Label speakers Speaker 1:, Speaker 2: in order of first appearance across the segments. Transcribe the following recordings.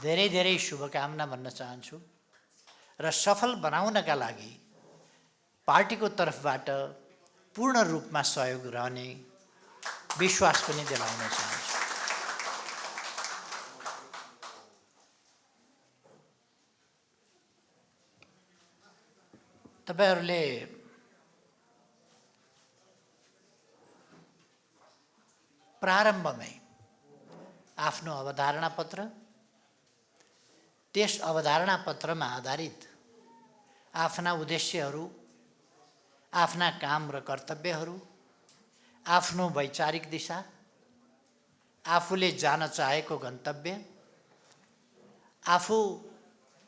Speaker 1: धेरै धेरै शुभकामना भन्न चाहन्छु र सफल बनाउनका लागि पार्टीको तर्फबाट पूर्ण रूपमा सहयोग रहने विश्वास पनि दिलाउन चाहन्छु। तपाईहरुले प्रारम्भमै आफ्नो अवधारणा पत्र, त्यस अवधारणा पत्रमा आधारित आफ्ना उद्देश्यहरू, आफ्ना काम र कर्तव्यहरू, आफ्नो वैचारिक दिशा, आफूले जान चाहेको गन्तव्य, आफू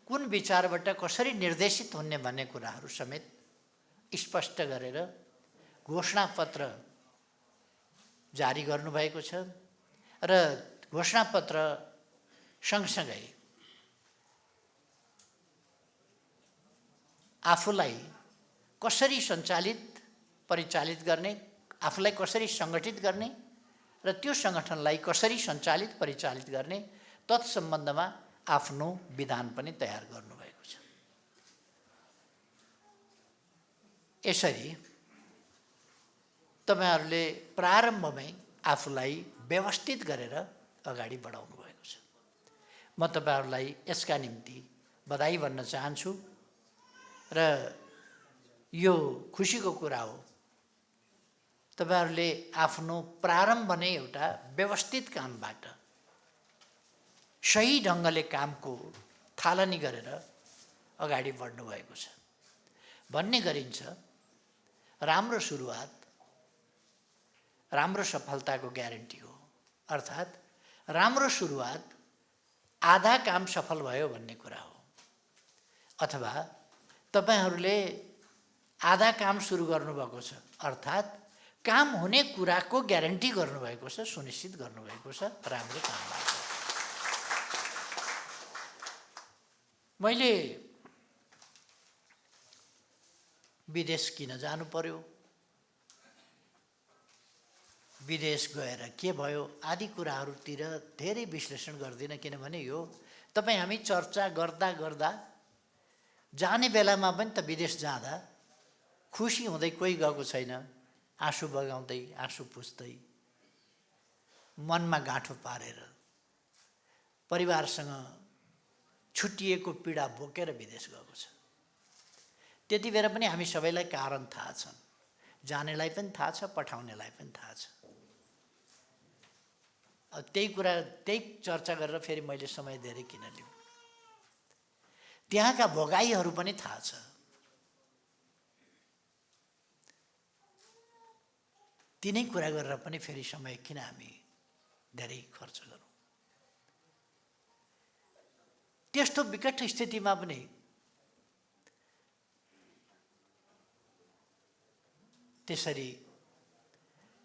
Speaker 1: कुन विचारबाट कसरी निर्देशित हुने भन्ने कुराहरू समेत स्पष्ट गरेर घोषणापत्र जारी गर्नुभएको छ र घोषणापत्र सँगसँगै आफूलाई कसरी सञ्चालित परिचालित गर्ने, आफूलाई कसरी सङ्गठित गर्ने र त्यो सङ्गठनलाई कसरी सञ्चालित परिचालित गर्ने तत्सम्बन्धमा आफ्नो विधान पनि तयार गर्नुभएको छ। यसरी तपाईहरुले प्रारम्भमै आफूलाई व्यवस्थित गरेर अगाडि बढाउनु भएको छ। म तपाईहरुलाई यसका निम्ति बधाई भन्न चाहन्छु र यो खुसीको कुरा हो। तपाईहरुले आफ्नो प्रारम्भ नै एउटा व्यवस्थित कामबाट सही ढङ्गले कामको थालनी गरेर अगाडि बढ्नु भएको छ। भन्ने गरिन्छ राम्रो सुरुवात राम्रो सफलताको ग्यारेन्टी हो। अर्थात् राम्रो सुरुवात आधा काम सफल भयो भन्ने कुरा हो। अथवा तपाईहरुले आधा काम सुरु गर्नुभएको छ, अर्थात् काम हुने कुराको ग्यारेन्टी गर्नुभएको छ, सुनिश्चित गर्नुभएको छ राम्रो कामबाट। मैले विदेश किन जानु पर्यो, विदेश गएर के भयो आदि कुराहरूतिर धेरै विश्लेषण गर्दिनँ, किनभने यो तपाईँ हामी चर्चा गर्दा गर्दा जाने बेलामा पनि त विदेश जाँदा खुसी हुँदै कोही गएको छैन, आँसु बगाउँदै आँसु पुस्दै मनमा गाँठो पारेर परिवारसँग छुट्टिएको पीडा बोकेर विदेश गएको छ। त्यति बेला पनि हामी सबैलाई कारण थाहा छन्, जानेलाई पनि थाहा छ, पठाउनेलाई पनि थाहा छ। त्यही चर्चा गरेर फेरि मैले समय धेरै किन लिऊँ। त्यहाँका भोगाईहरू पनि थाहा छ। तिनै कुरा गरेर पनि फेरि समय किन हामी धेरै खर्च गरौँ। त्यस्तो विकट स्थितिमा पनि त्यसरी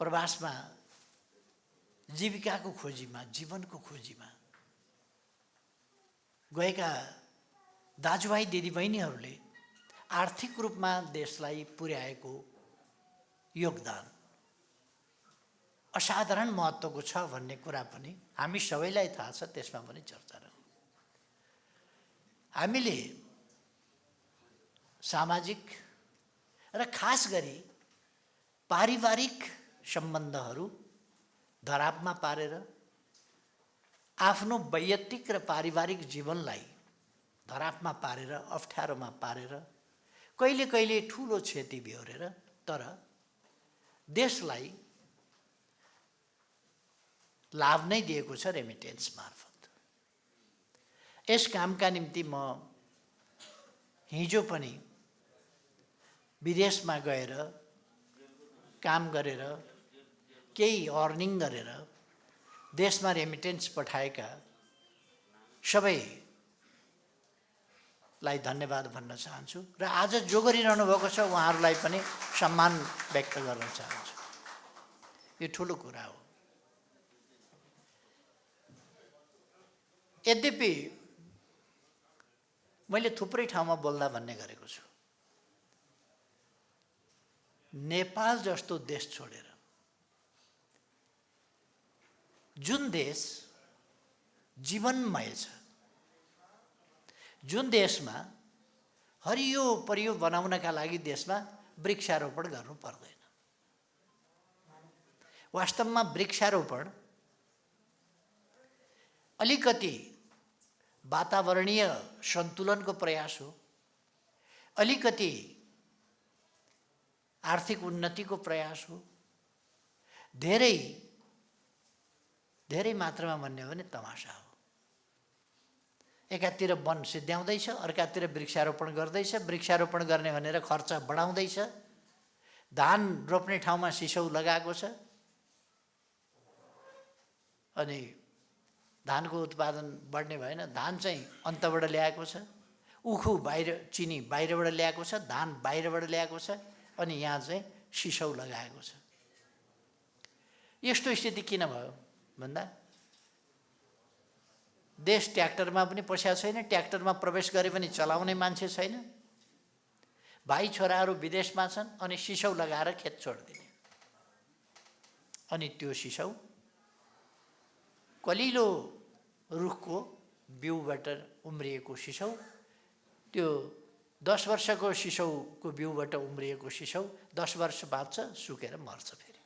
Speaker 1: प्रवासमा जीविकाको खोजीमा, जीवनको खोजीमा गएका दाजुभाइ दिदीबहिनीहरूले आर्थिक रूपमा देशलाई पुर्याएको योगदान असाधारण महत्त्वको छ भन्ने कुरा पनि हामी सबैलाई थाहा छ। त्यसमा पनि चर्चा रह्यो। हामीले सामाजिक र खास गरी पारिवारिक सम्बन्धहरू धरापमा पारेर आफ्नो वैयक्तिक र पारिवारिक जीवनलाई धरापमा पारेर अप्ठ्यारोमा पारेर कहिले कहिले ठुलो क्षति बेहोरेर तर देशलाई लाभ नै दिएको छ रेमिटेन्स मार्फत। यस कामका निम्ति म हिजो पनि विदेशमा गएर काम गरेर केही अर्निङ गरेर देशमा रेमिटेन्स पठाएका सबैलाई धन्यवाद भन्न चाहन्छु र आज जो गरिरहनु भएको छ उहाँहरूलाई पनि सम्मान व्यक्त गर्न चाहन्छु। यो ठुलो कुरा हो। यद्यपि मैले थुप्रै ठाउँमा बोल्दा भन्ने गरेको छु, नेपाल जस्तो देश छोडेर जुन देश जीवनमय छ, जुन देशमा हरियो परियो बनाउनका लागि देशमा वृक्षारोपण गर्नु पर्दैन। वास्तवमा वृक्षारोपण अलिकति वातावरणीय सन्तुलनको प्रयास हो, अलिकति आर्थिक उन्नतिको प्रयास हो। धेरै धेरै मात्रामा भन्ने हो भने तमासा हो। एकातिर वन सिद्ध्याउँदैछ, अर्कातिर वृक्षारोपण गर्दैछ। वृक्षारोपण गर्ने भनेर खर्च बढाउँदैछ। धान रोप्ने ठाउँमा सिसौ लगाएको छ अनि धानको उत्पादन बढ्ने भएन। धान चाहिँ अन्तबाट ल्याएको छ, उखु बाहिर, चिनी बाहिरबाट ल्याएको छ, धान बाहिरबाट ल्याएको छ, अनि यहाँ चाहिँ सिसौ लगाएको छ। यस्तो स्थिति किन भयो भन्दा देश ट्र्याक्टरमा पनि पस्या छैन, ट्र्याक्टरमा प्रवेश गरे पनि चलाउने मान्छे छैन। भाइ छोराहरू विदेशमा छन् अनि सिसौ लगाएर खेत छोडिदिने। अनि त्यो सिसौ कलिलो रुखको बिउबाट उम्रिएको सिसौ, त्यो 10 वर्षको सिसौको बिउबाट उम्रिएको सिसौ 10 वर्ष बाँच्छ, सुकेर मर्छ फेरि।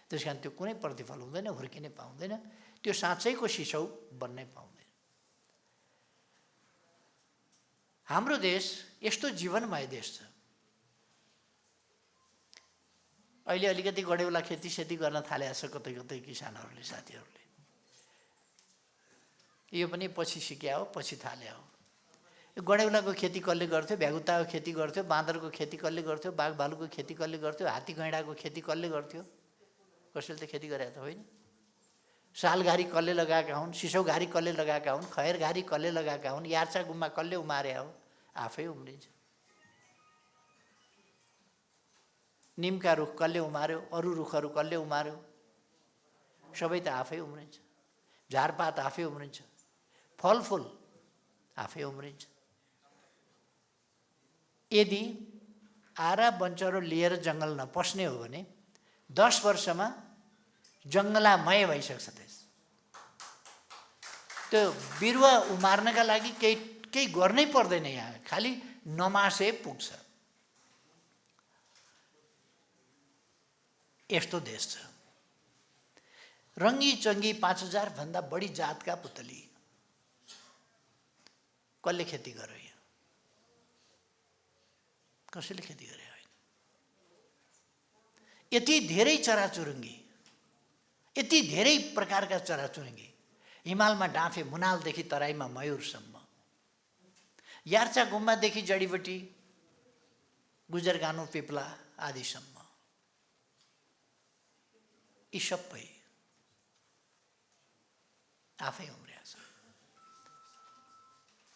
Speaker 1: त्यस कारण त्यो कुनै प्रतिफल हुँदैन, हुर्किनै पाउँदैन, त्यो साँच्चैको सिसौ बन्नै पाउँदैन। हाम्रो देश यस्तो जीवनमय देश छ। अहिले अलिकति गडेउला खेतीसेती गर्न थालेको छ कतै कतै किसानहरूले, साथीहरूले। यो पनि पछि सिक्या हो, पछि थाल्या हो। यो गडेउलाको खेती कसले गर्थ्यो, भ्यागुताको खेती गर्थ्यो, बाँदरको खेती कसले गर्थ्यो, बाघ भालुको खेती कसले गर्थ्यो, हात्ती गैँडाको खेती कसले गर्थ्यो? कसैले त खेती गरेको त होइन। सालघारी कसले लगाएका हुन्, सिसौघारी कसले लगाएका हुन्, खैरघारी कसले लगाएका हुन्, यार्चा गुम्बा कसले उमारे हो? आफै उम्रिन्छ। निमका रुख कसले उमार्यो, अरू रुखहरू कसले उमार्यो? सबै त आफै उम्रिन्छ। झारपात आफै उम्रिन्छ, फलफुल आफै उम्रिन्छ। यदि आरा बन्चरो लिएर जङ्गल नपस्ने हो भने 10 वर्षमा जङ्गलामय भइसक्छ देश। त्यो बिरुवा उमार्नका लागि केही गर्नै पर्दैन, यहाँ खालि नमासे पुग्छ। यस्तो देश छ। रङ्गी चङ्गी 5000 भन्दा बढी जातका पुतली। कसले खेती गर्यो यहाँ? कसैले खेती गरे होइन। यति धेरै चराचुरुङ्गी, यति धेरै प्रकारका चराचुरुङ्गी, हिमालमा डाँफे मुनालदेखि तराईमा मयूरसम्म, यार्चा गुम्बादेखि जडीबुटी गुजरगानु पिप्ला आदिसम्म, यी सबै आफै उम्रिया छ।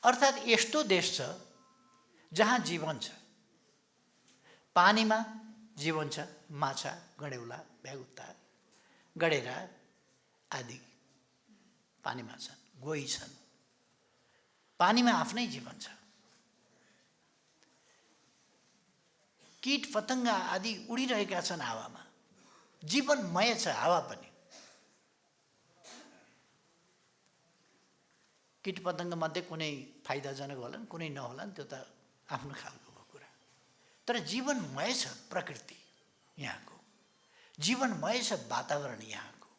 Speaker 1: अर्थात् यस्तो देश छ जहाँ जीवन छ। पानीमा जीवन छ, माछा, गडेउला, भ्यागुता, गडेरा आदि पानीमा छन्, गोही छन्। पानीमा आफ्नै जीवन छ। कीट पतङ्ग आदि उडिरहेका छन् हावामा, जीवनमय छ हावा पनि। कीट पतङ्ग मध्ये कुनै फाइदाजनक होलान्, कुनै नहोलान्, त्यो त आफ्नो खालको कुरा। तर जीवनमय छ प्रकृति यहाँको, जीवनमय छ वातावरण यहाँको।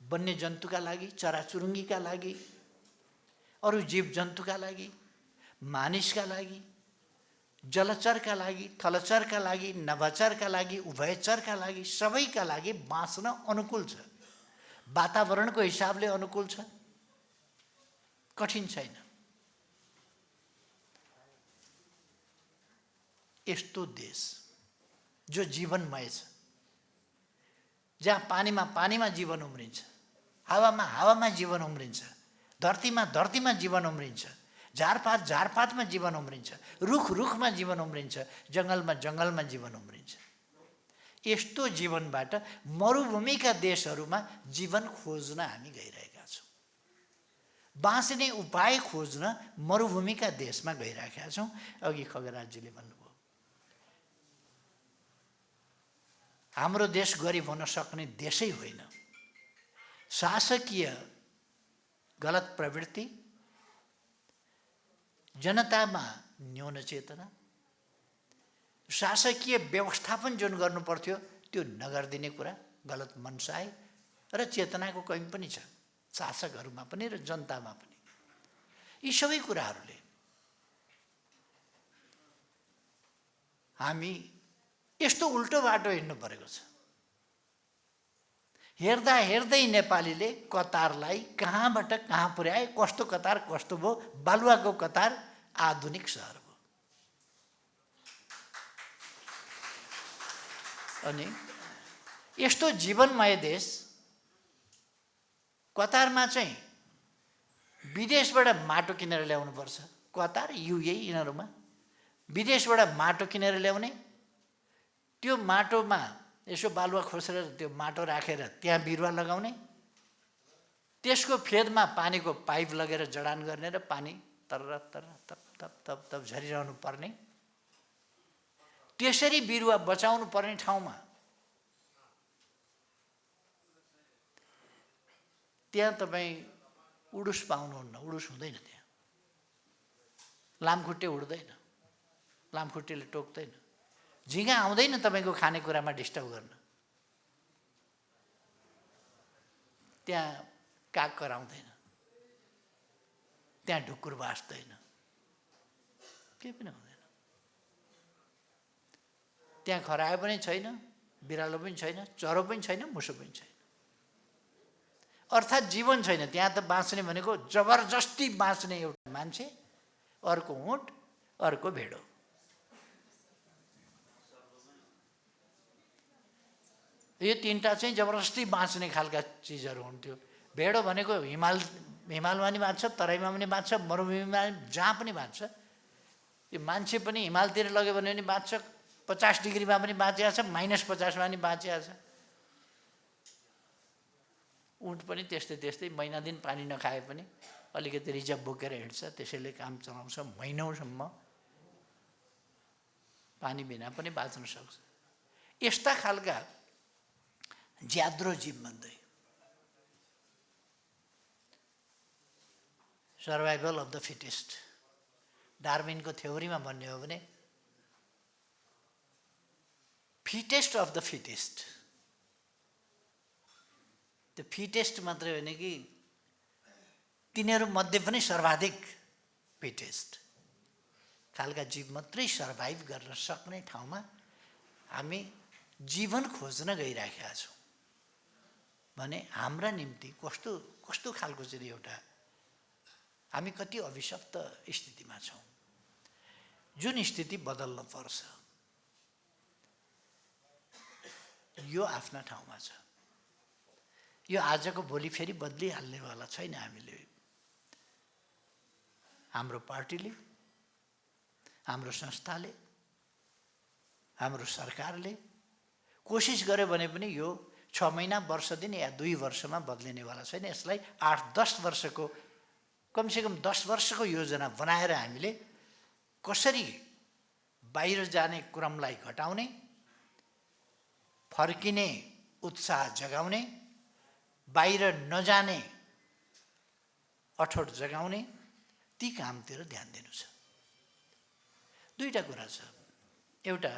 Speaker 1: वन्य जन्तुका लागि, चराचुरुङ्गीका लागि, अरू जीव जन्तुका लागि, मानिसका लागि, जलचरका लागि, थलचरका लागि, नभचरका लागि, उभयचरका लागि, सबैका लागि बाँच्न अनुकूल छ। वातावरणको हिसाबले अनुकूल छ, कठिन छैन। यस्तो देश जो जीवनमय छ, जहाँ पानीमा पानीमा जीवन उम्रिन्छ, हावामा हावामा जीवन उम्रिन्छ, धरतीमा धरतीमा जीवन उम्रिन्छ, झारपात झारपातमा जीवन उम्रिन्छ, रुख रुखमा जीवन उम्रिन्छ, जङ्गलमा जङ्गलमा जीवन उम्रिन्छ। यस्तो जीवनबाट मरुभूमिका देशहरूमा जीवन खोज्न हामी गइरहेका छौँ। बाँच्ने उपाय खोज्न मरुभूमिका देशमा गइरहेका छौँ। अघि खगराजजीले भन्नुभयो, हाम्रो देश गरिब हुन सक्ने देशै होइन। शासकीय गलत प्रवृत्ति, जनतामा न्यून चेतना, शासकीय व्यवस्थापन जुन गर्नु पर्थ्यो त्यो नगरिदिने कुरा, गलत मनसाय र चेतनाको कमी पनि छ शासकहरूमा पनि र जनतामा पनि। यी सबै कुराहरूले हामी यस्तो उल्टो बाटो हिँड्नु परेको छ। हेर्दा हेर्दै नेपालीले कतारलाई कहाँबाट कहाँ पुर्याए, कस्तो कतार कस्तो भयो, बालुवाको कतार आधुनिक सहर भयो। अनि यस्तो जीवनमय देश कतारमा चाहिँ विदेशबाट माटो किनेर ल्याउनु पर्छ। कतार, युए यिनीहरूमा विदेशबाट माटो किनेर ल्याउने, त्यो माटोमा यसो बालुवा खोसेर त्यो माटो राखेर त्यहाँ बिरुवा लगाउने, त्यसको फेदमा पानीको पाइप लगेर जडान गर्ने र पानी तर तर तप तप तप तप झरिरहनु पर्ने, त्यसरी बिरुवा बचाउनु पर्ने ठाउँमा त्यहाँ तपाईँ उडुस पाउनुहुन्न। उडुस हुँदैन त्यहाँ, लामखुट्टे उड्दैन, लामखुट्टेले टोक्दैन, झिँगा आउँदैन तपाईँको खानेकुरामा डिस्टर्ब गर्न, त्यहाँ काग कराउँदैन, त्यहाँ ढुकुर बास्दैन, केही पनि हुँदैन। त्यहाँ खरायो पनि छैन, बिरालो पनि छैन, चरो पनि छैन, मुसो पनि छैन। अर्थात् जीवन छैन त्यहाँ। त बाँच्ने भनेको जबरजस्ती बाँच्ने एउटा मान्छे, अर्को ऊँट, अर्को भेडो। यो तीनटा चाहिँ जबरजस्ती बाँच्ने खालका चिजहरू हुन्थ्यो। भेडो भनेको हिमालमा पनि बाँच्छ, तराईमा पनि बाँच्छ, मरुभूमिमा जहाँ पनि बाँच्छ। यो मान्छे पनि हिमालतिर लग्यो भने पनि बाँच्छ, 50 डिग्रीमा पनि बाँचिया छ, -50मा पनि बाँचिया छ। ऊँट पनि त्यस्तै त्यस्तै, महिना दिन पानी नखाए पनि अलिकति रिजर्भ बोकेर हिँड्छ, त्यसैले काम चलाउँछ, महिनौसम्म पानी बिना पनि बाँच्न सक्छ। यस्ता खालका ज्याद्रो जीवमध्ये सर्भाइभल अफ द फिटेस्ट, डार्विनको थ्योरीमा भन्ने हो भने फिटेस्ट अफ द फिटेस्ट, त्यो फिटेस्ट मात्रै होइन कि तिनीहरू मध्ये पनि सर्वाधिक फिटेस्ट खालका जीव मात्रै सर्भाइभ गर्न सक्ने ठाउँमा हामी जीवन खोज्न गइराखेका छौँ भने हाम्रा निम्ति कस्तो कस्तो खालको चाहिँ एउटा हामी कति अभिशप्त स्थितिमा छौँ, जुन स्थिति बदल्न पर्छ। यो आफ्ना ठाउँमा छ। यो आजको भोलि फेरि बदलिहाल्नेवाला छैन। हामीले, हाम्रो पार्टीले, हाम्रो संस्थाले, हाम्रो सरकारले कोसिस गर्यो भने पनि यो 6 महिना, वर्ष दिन या 2 वर्षमा बदलिनेवाला छैन। यसलाई 8-10 वर्षको, कमसेकम 10 वर्षको योजना बनाएर हामीले कसरी बाहिर जाने क्रमलाई घटाउने, फर्किने उत्साह जगाउने, बाहिर नजाने अठोट जगाउने, ती कामतिर ध्यान दिनु छ। दुईटा कुरा छ। एउटा,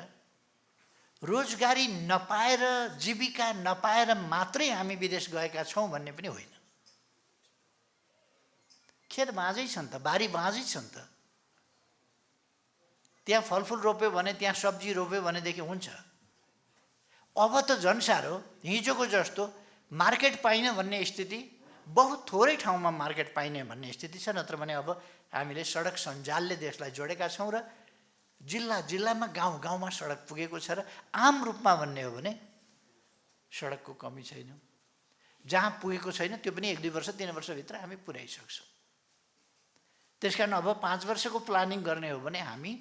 Speaker 1: रोजगारी नपाएर, जीविका नपाएर मात्रै हामी विदेश गएका छौँ भन्ने पनि होइन। खेत बाँझै छन् त, बारी बाँझै छन् त, त्यहाँ फलफुल रोप्यो भने, त्यहाँ सब्जी रोप्यो भनेदेखि हुन्छ। अब त झन् साह्रो, हिजोको जस्तो मार्केट पाइन भन्ने स्थिति, बहुत थोरै ठाउँमा मार्केट पाइने भन्ने स्थिति छ। नत्र भने अब हामीले सडक सञ्जालले देशलाई जोडेका छौँ र जिल्ला जिल्लामा, गाउँ गाउँमा सडक पुगेको छ। र आम रूपमा भन्ने हो भने सडकको कमी छैन। जहाँ पुगेको छैन त्यो पनि 1-2 वर्ष 3 वर्षभित्र हामी पुर्याइसक्छौँ। त्यसकारण अब 5 वर्षको प्लानिङ गर्ने हो भने हामी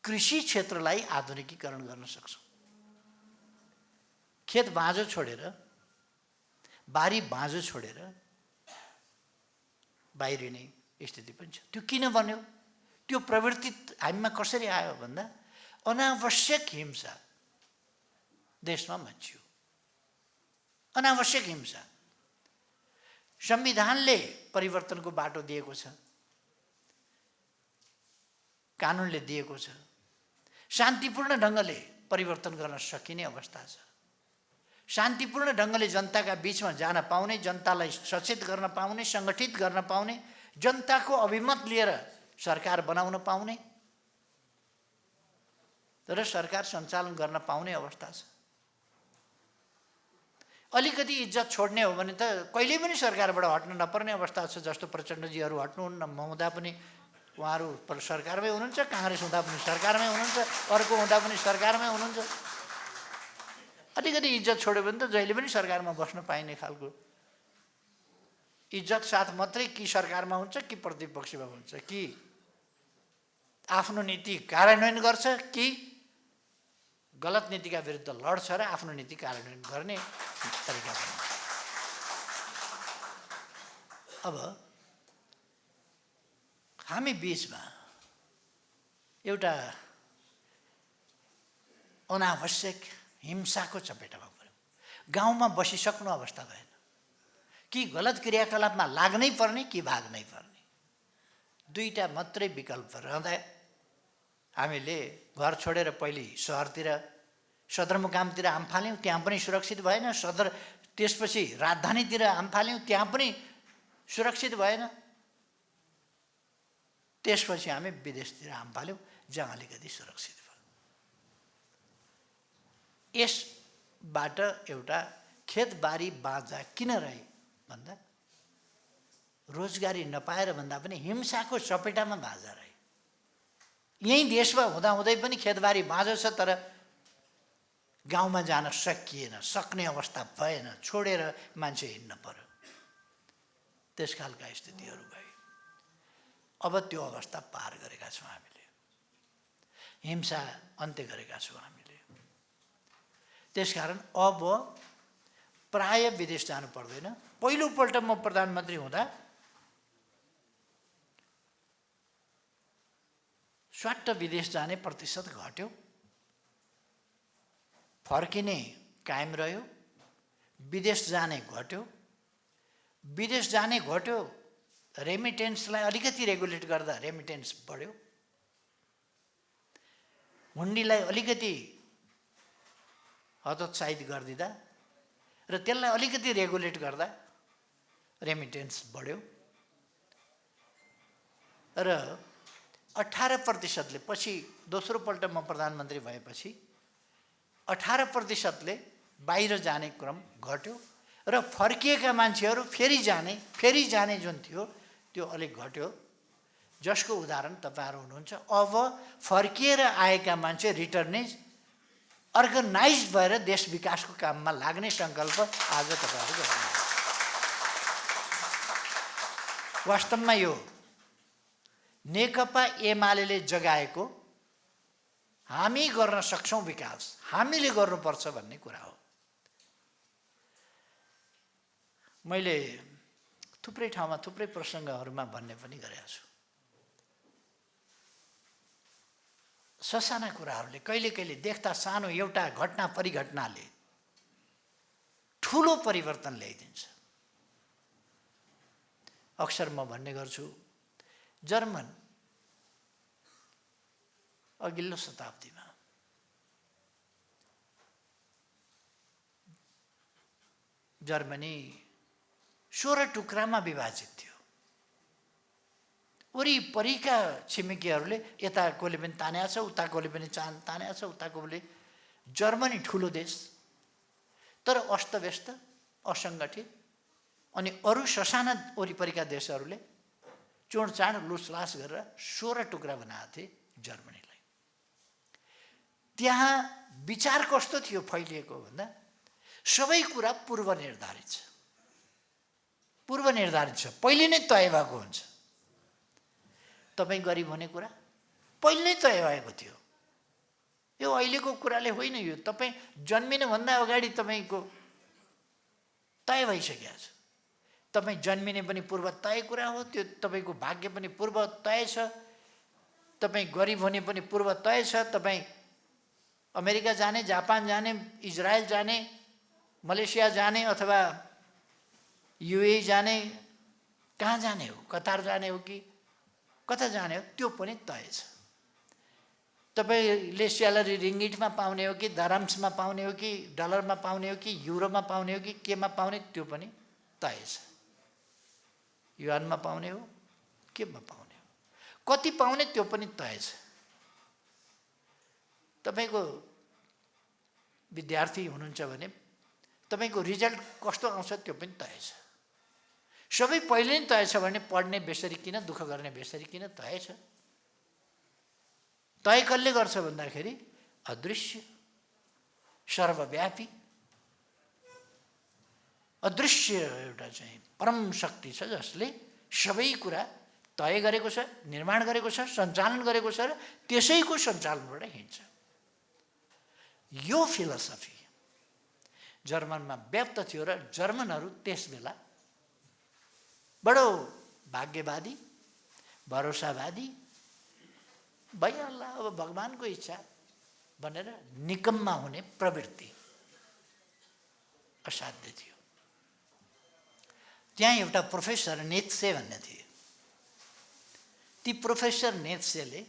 Speaker 1: कृषि क्षेत्रलाई आधुनिकीकरण गर्न सक्छौँ। खेत बाँझो छोडेर, बारी बाँझो छोडेर बाहिरिने स्थिति पनि छ। त्यो किन बन्यो? त्यो प्रवृत्ति हामीमा कसरी आयो भन्दा अनावश्यक हिंसा देशमा मच्चियो। अनावश्यक हिंसा, संविधानले परिवर्तनको बाटो दिएको छ, कानुनले दिएको छ। शान्तिपूर्ण ढङ्गले परिवर्तन गर्न सकिने अवस्था छ। शान्तिपूर्ण ढङ्गले जनताका बीचमा जान पाउने, जनतालाई सचेत गर्न पाउने, सङ्गठित गर्न पाउने, जनताको अभिमत लिएर सरकार बनाउन पाउने र सरकार सञ्चालन गर्न पाउने अवस्था छ। अलिकति इज्जत छोड्ने हो भने त कहिले पनि सरकारबाट हट्न नपर्ने अवस्था छ। जस्तो प्रचण्डजीहरू हट्नुहुन्न, हुँदा पनि उहाँहरू सरकारमै हुनुहुन्छ, काङ्ग्रेस हुँदा पनि सरकारमै हुनुहुन्छ, अर्को हुँदा पनि सरकारमै हुनुहुन्छ। अलिकति इज्जत छोड्यो भने त जहिले पनि सरकारमा बस्न पाइने खालको इज्जत साथ मात्रै कि सरकारमा हुन्छ कि प्रतिपक्षमा हुन्छ, कि आफ्नो नीति कार्यान्वयन गर्छ कि गलत नीतिका विरुद्ध लड्छ र आफ्नो नीति कार्यान्वयन गर्ने तरिका बनाउँछ। अब हामी बीचमा एउटा अनावश्यक हिंसाको चपेटामा पर्यो। गाउँमा बसिसक्नु अवस्था भएन, कि गलत क्रियाकलापमा लाग्नै पर्ने कि भाग्नै पर्ने, दुईटा मात्रै विकल्प रहँदा हामीले घर छोडेर पहिले सहरतिर सदरमुकामतिर आम्फाल्यौँ, त्यहाँ पनि सुरक्षित भएन। त्यसपछि राजधानीतिर आम्फाल्यौँ, त्यहाँ पनि सुरक्षित भएन। त्यसपछि हामी विदेशतिर आम्फाल्यौँ, जहाँ अलिकति सुरक्षित भयो। यसबाट एउटा खेतबारी बाँझा किन रहे भन्दा रोजगारी नपाएर भन्दा पनि हिंसाको चपेटामा बाँझा रहे। यही देशमा हुँदाहुँदै पनि खेतबारी बाँझो छ, तर गाउँमा जान सकिएन, सक्ने अवस्था भएन, छोडेर मान्छे हिँड्न पर्यो। त्यस खालका स्थितिहरू भए। अब त्यो अवस्था पार गरेका छौँ हामीले, हिंसा अन्त्य गरेका छौँ हामीले। त्यसकारण अब प्राय विदेश जानु पर्दैन। पहिलोपल्ट म प्रधानमन्त्री हुँदा स्वाट्ट विदेश जाने प्रतिशत घट्यो, फर्किने कायम रह्यो। विदेश जाने घट्यो, विदेश जाने घट्यो। रेमिटेन्सलाई अलिकति रेगुलेट गर्दा रेमिटेन्स बढ्यो, हुन्डीलाई अलिकति हतोत्साहित गरिदिँदा र त्यसलाई अलिकति रेगुलेट गर्दा रेमिटेन्स बढ्यो। र 18%ले पछि दोस्रोपल्ट म प्रधानमन्त्री भएपछि 18%ले बाहिर जाने क्रम घट्यो र फर्किएका मान्छेहरू फेरि जाने जुन थियो त्यो अलिक घट्यो। जसको उदाहरण तपाईँहरू हुनुहुन्छ। अब फर्किएर आएका मान्छे रिटर्नेज अर्गनाइज भएर देश विकासको काममा लाग्ने सङ्कल्प आज तपाईँहरू गर्नुहुन्छ। वास्तवमा यो नेकपा एमाले जगाएको हामी गर्न सक्छौँ विकास, हामीले गर्नुपर्छ भन्ने कुरा हो। मैले थुप्रै ठाउँमा थुप्रै प्रसङ्गहरूमा भन्ने पनि गरेको छु। ससाना कुराहरूले कहिले कहिले देख्दा सानो एउटा घटना परिघटनाले ठुलो परिवर्तन ल्याइदिन्छ। अक्सर म भन्ने गर्छु, जर्मन अघिल्लो शताब्दीमा जर्मनी 16 टुक्रामा विभाजित थियो। वरिपरिका छिमेकीहरूले यता कोले पनि तानेको छ, उता कोले पनि तानेको छ, उता कोले। जर्मनी ठुलो देश तर अस्तव्यस्त, असङ्गठित, अनि अरू ससाना वरिपरिका देशहरूले चोडचाड लुसलास गरेर 16 टुक्रा बनाएको थिए जर्मनीलाई। त्यहाँ विचार कस्तो थियो फैलिएको भन्दा सबै कुरा पूर्व निर्धारित छ, पहिले नै तय भएको हुन्छ। तपाईँ गरिब हुने कुरा पहिले नै तय भएको थियो। यो अहिलेको कुराले होइन, यो तपाईँ जन्मिनुभन्दा अगाडि तपाईँको तय भइसकेको छ। तपाईँ जन्मिने पनि पूर्व तय कुरा हो, त्यो तपाईँको भाग्य पनि पूर्व तय छ। तपाईँ गरिब हुने पनि पूर्व तय छ। तपाईँ अमेरिका जाने, जापान जाने, इजरायल जाने, मलेसिया जाने अथवा युए जाने, कहाँ जाने हो, कतार जाने हो कि कता जाने हो, त्यो पनि तय छ। तपाईँले स्यालेरी रिङ्गिटमा पाउने हो कि दराम्समा पाउने हो कि डलरमा पाउने हो कि युरोमा पाउने हो कि केमा पाउने, त्यो पनि तय छ। युआनमा पाउने हो, केमा पाउने हो, कति पाउने, त्यो पनि तय छ। तपाईँको विद्यार्थी हुनुहुन्छ भने तपाईँको रिजल्ट कस्तो आउँछ त्यो पनि तय छ। सबै पहिले नै तय छ भने पढ्ने बेसरी किन, दुःख गर्ने बेसरी किन, तय छ। तय कसले गर्छ भन्दाखेरि अदृश्य, सर्वव्यापी, अदृश्य एउटा चाहिँ परम शक्ति छ जसले सबै कुरा तय गरेको छ, निर्माण गरेको छ, सञ्चालन गरेको छ र त्यसैको सञ्चालनबाट हिँड्छ। यो फिलोसफी जर्मनमा व्याप्त थियो र जर्मनहरू त्यसबेला बडो भाग्यवादी, भरोसावादी, भइहाल्ला अब भगवानको इच्छा भनेर निकम्मा हुने प्रवृत्ति असाध्य थियो। त्यहाँ एउटा प्रोफेसर नेत्से भन्ने थिए। ती प्रोफेसर नेत्सेले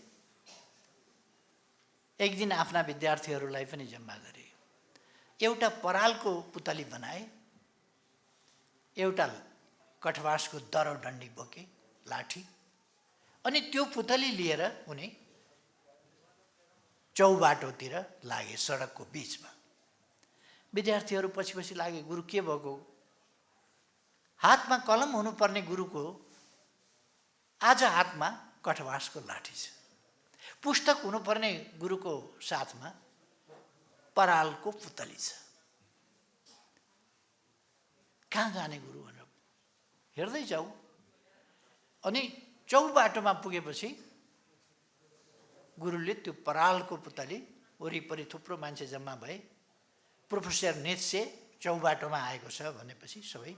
Speaker 1: एक दिन आफ्ना विद्यार्थीहरूलाई पनि जम्मा गरे। एउटा परालको पुतली बनाए, एउटा कठवासको दरो डन्डी बोके, लाठी, अनि त्यो पुतली लिएर उनी चौबाटोतिर लागे, सडकको बीचमा। विद्यार्थीहरू पछि पछि लागे, गुरु के भएको? हातमा कलम हुनुपर्ने गुरुको आज हातमा कठवासको लाठी छ। पुस्तक हुनुपर्ने गुरुको साथमा परालको पुतली छ। कहाँ जाने गुरु भनेर हेर्दै जाऊ। अनि चौबाटोमा पुगेपछि गुरुले त्यो परालको पुतली, वरिपरि थुप्रो मान्छे जम्मा भए। प्रोफेसर नेत्से चौबाटोमा आएको छ भनेपछि सबै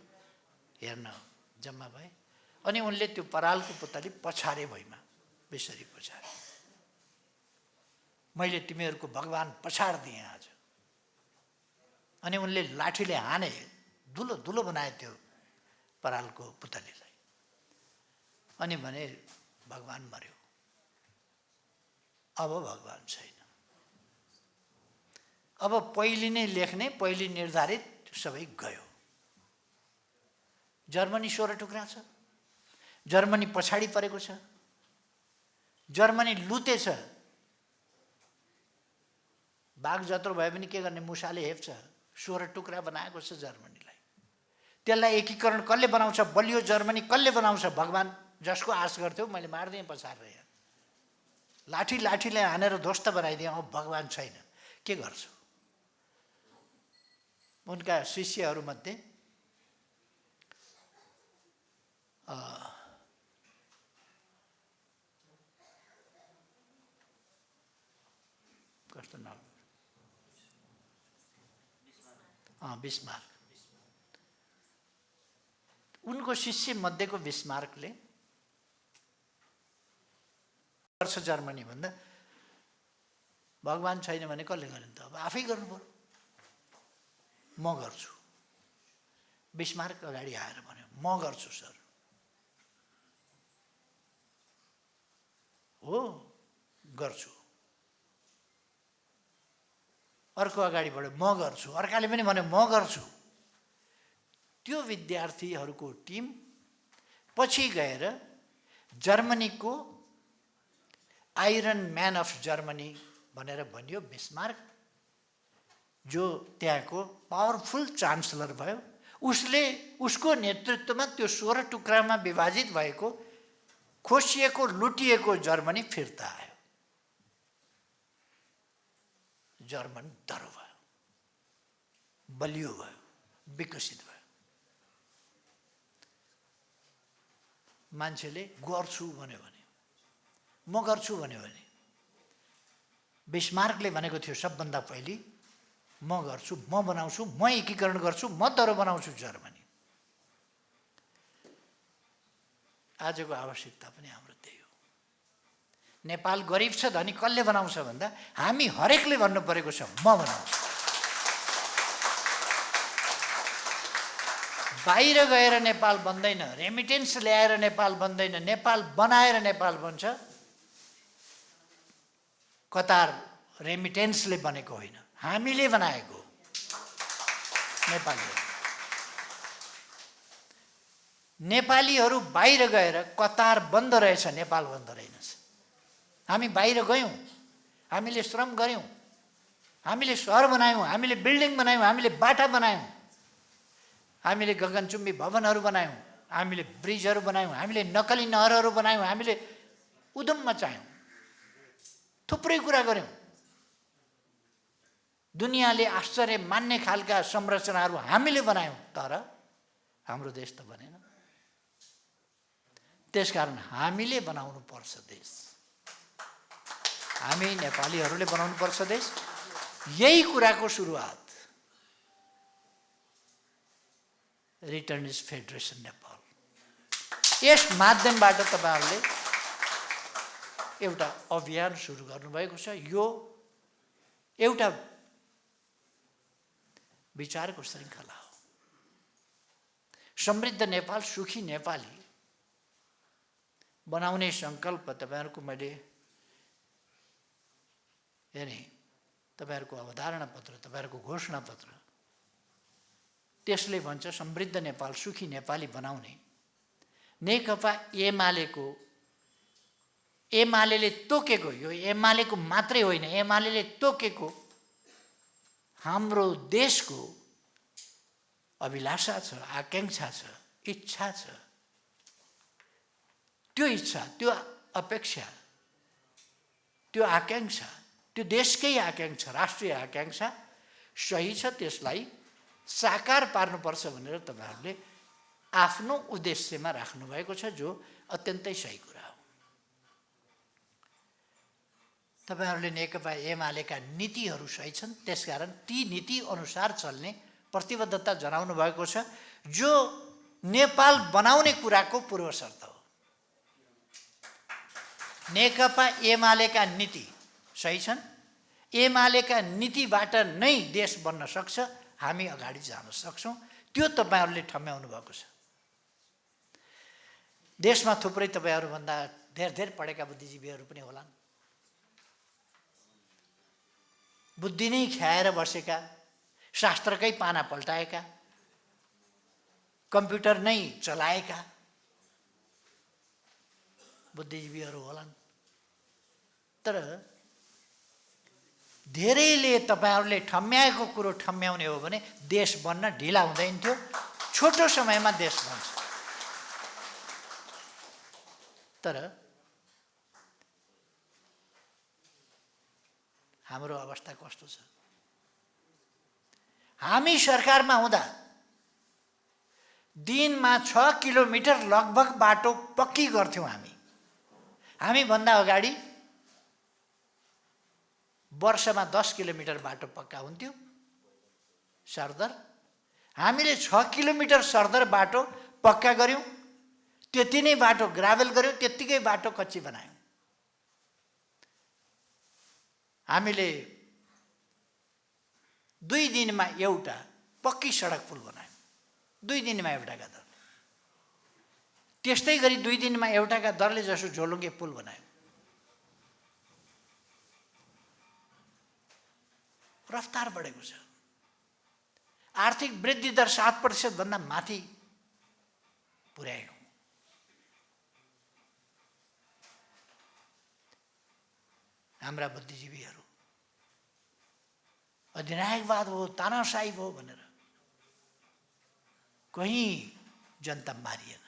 Speaker 1: हेर्न जम्मा भए। अनि उनले त्यो परालको पुतली पछारे भुइँमा बेसरी पछारे। मैले तिमीहरूको भगवान पछाडिदिएँ आज। अनि उनले लाठीले हाने, धुलो धुलो बनाए त्यो परालको पुतलीलाई। अनि भने भगवान मर्यो, अब भगवान छैन। अब पहिले नै लेख्ने, पहिले निर्धारित सबै गयो। जर्मनी 16 टुक्रा छ। जर्मनी पछाडि परेको छ। जर्मनी लुतेछ। बाघ जत्रो भए पनि के गर्ने, मुसाले हेप्छ। 16 टुक्रा बनाएको छ जर्मनीलाई। त्यसलाई एकीकरण कसले बनाउँछ? बलियो जर्मनी कसले बनाउँछ? भगवान जसको आश गर्थ्यौ मैले मारिदिएँ पछारेर। लाठीले हानेर ध्वस्त बनाइदिएँ। अब भगवान छैन, के गर्छु? उनका शिष्यहरूमध्ये कस्तो नाम? बिस्मार्क। उनको शिष्य मध्येको बिस्मार्कले वर्ष जर्मनी भन्दा भगवान छैन भने कसले गर्ने त? अब आफै गर्नु पर्यो। म गर्छु। बिस्मार्क अगाडि आएर भन्यो, म गर्छु सर। हो, गर्छु। अर्को अगाडि बढ्यो, म गर्छु। अर्काले पनि भन्यो, म गर्छु। त्यो विद्यार्थीहरूको टिम पछि गएर जर्मनीको आइरन म्यान अफ जर्मनी भनेर भनियो बिस्मार्क, जो त्यहाँको पावरफुल चान्सलर भयो। उसको नेतृत्वमा त्यो 16 टुक्रामा विभाजित भएको, खोसिएको, लुटिएको जर्मनी फिर्ता आयो। जर्मन दरो भयो, बलियो भयो, विकसित भयो। मान्छेले गर्छु भन्यो भने, म गर्छु भन्यो भने, बिस्मार्कले भनेको थियो सबभन्दा पहिले, म गर्छु, म बनाउँछु, म एकीकरण गर्छु, म दरो बनाउँछु जर्मनी। आजको आवश्यकता पनि हाम्रो त्यही हो। नेपाल गरिब छ, धनी कसले बनाउँछ भन्दा हामी हरेकले भन्नु परेको छ, म बनाउँछु। बाहिर गएर नेपाल बन्दैन, रेमिटेन्स ल्याएर नेपाल बन्दैन, नेपाल बनाएर नेपाल बन्छ। कतार रेमिटेन्सले बनेको होइन, हामीले बनाएको नेपालले। नेपालीहरू बाहिर गएर कतार बन्द रहेछ, नेपाल बन्द रहेनछ। हामी बाहिर गयौँ, हामीले श्रम गऱ्यौँ, हामीले सहर बनायौँ, हामीले बिल्डिङ बनायौँ, हामीले बाटा बनायौँ, हामीले गगनचुम्बी भवनहरू बनायौँ, हामीले ब्रिजहरू बनायौँ, हामीले नक्कली नहरहरू बनायौँ, हामीले उद्यम मचायौँ, थुप्रै कुरा गऱ्यौँ। दुनियाँले आश्चर्य मान्ने खालका संरचनाहरू हामीले बनायौँ, तर हाम्रो देश त बनेन। त्यसकारण हामीले बनाउनु पर्छ देश, हामी नेपालीहरूले बनाउनु पर्छ देश। यही कुराको सुरुवात रिटर्न इज फेडरेसन नेपाल। यस माध्यमबाट तपाईहरुले एउटा अभियान सुरु गर्नुभएको छ। यो एउटा विचारको श्रृङ्खला हो। समृद्ध नेपाल, सुखी नेपाली बनाउने संकल्प तपाईहरुको मैले हेरे, तपाईहरुको अवधारणा पत्र, तपाईहरुको घोषणा पत्र, त्यसले भन्छ समृद्ध नेपाल, सुखी नेपाली बनाउने। नेकपा एमालेले तोकेको, यो एमालेको मात्रै होइन, एमालेले तोकेको हाम्रो देशको अभिलाषा छ, आकांक्षा छ, इच्छा छ। त्यो इच्छा, त्यो अपेक्षा, त्यो आकांक्षा, त्यो देशकै आकांक्षा, राष्ट्रिय आकांक्षा सही छ। त्यसलाई साकार पार्नुपर्छ भनेर तपाईहरुले आफ्नो उद्देश्यमा राख्नु भएको छ, जो अत्यन्तै सही कुरा हो। तपाईहरुले नेकपा एमालेका नीतिहरू सही छन्, त्यसकारण ती नीति अनुसार चल्ने प्रतिबद्धता जनाउनु भएको छ, जो नेपाल बनाउने कुराको पूर्व शर्त हो। नेकपा एमालेका नीति सही छन्, एमालेका नीतिबाट नै देश बन्न सक्छ, हामी अगाडि जान सक्छौं। त्यो तपाईहरुले ठम्याउनु भएको छ। देशमा थुप्रै तपाईहरु भन्दा धेर पढेका बुद्धिजीवीहरू पनि होलान्, बुद्धि नै ख्याएर बसेका, शास्त्रकै पाना पल्टाएका, कम्प्युटर नै चलाएका बुद्धिजीवीहरू होलान्। तर धेरैले तपाईहरुले ठम्याएको कुरो ठम्याउने हो भने देश बन्न ढिला हुँदैन थियो, छोटो समयमा देश बन्छ। तर हाम्रो अवस्था कस्तो छ? हामी सरकारमा हुँदा दिनमा 6 किलोमिटर लगभग बाटो पक्की गर्थ्यौं। हामी भन्दा अगाडि वर्षमा 10 किलोमिटर बाटो पक्का हुन्थ्यो सरदर। हामीले 6 किलोमिटर सरदर बाटो पक्का गर्यौं, त्यति नै बाटो ग्राभल गर्यौं, त्यतिकै बाटो कच्ची बनायौं। हामीले 2 दिनमा एउटा पक्की सडक पुल बनायौं, 2 दिनमा एउटाका दर। त्यस्तै गरी 2 दिनमा एउटाका दरले जसो झोलुङ्गे पुल बनायौं। रफ्तार बढेको छ। आर्थिक वृद्धि दर 7% भन्दा माथि पुर्यायौं। हाम्रा बुद्धिजीवीहरू अधिनायकवाद हो, तानाशाही हो भनेर कहीं जनता मारिएन,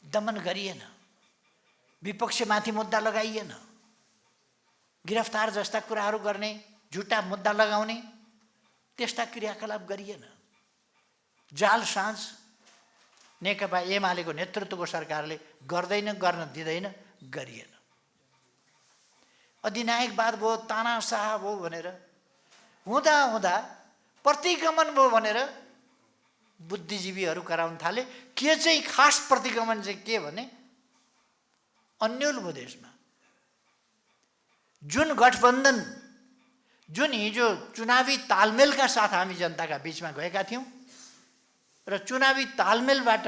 Speaker 1: दमन गरिएन, विपक्षमाथि मुद्दा लगाइएन, गिरफ्तार जस्ता कुराहरू गर्ने, झुटा मुद्दा लगाउने त्यस्ता क्रियाकलाप गरिएन। जाल साँझ नेकपा एमालेको नेतृत्वको सरकारले गर्दैन, गर्न दिँदैन, गरिएन। अधिनायकवाद भयो, तानाशाह भयो भनेर हुँदा हुँदा प्रतिगमन भयो भनेर बुद्धिजीवीहरू कराउन थाले। के चाहिँ खास प्रतिगमन चाहिँ के भने अन्यल भयो देशमा। जुन गठबन्धन, जुन हिजो चुनावी तालमेलका साथ हामी जनताका बीचमा गएका थियौं, र चुनावी तालमेलबाट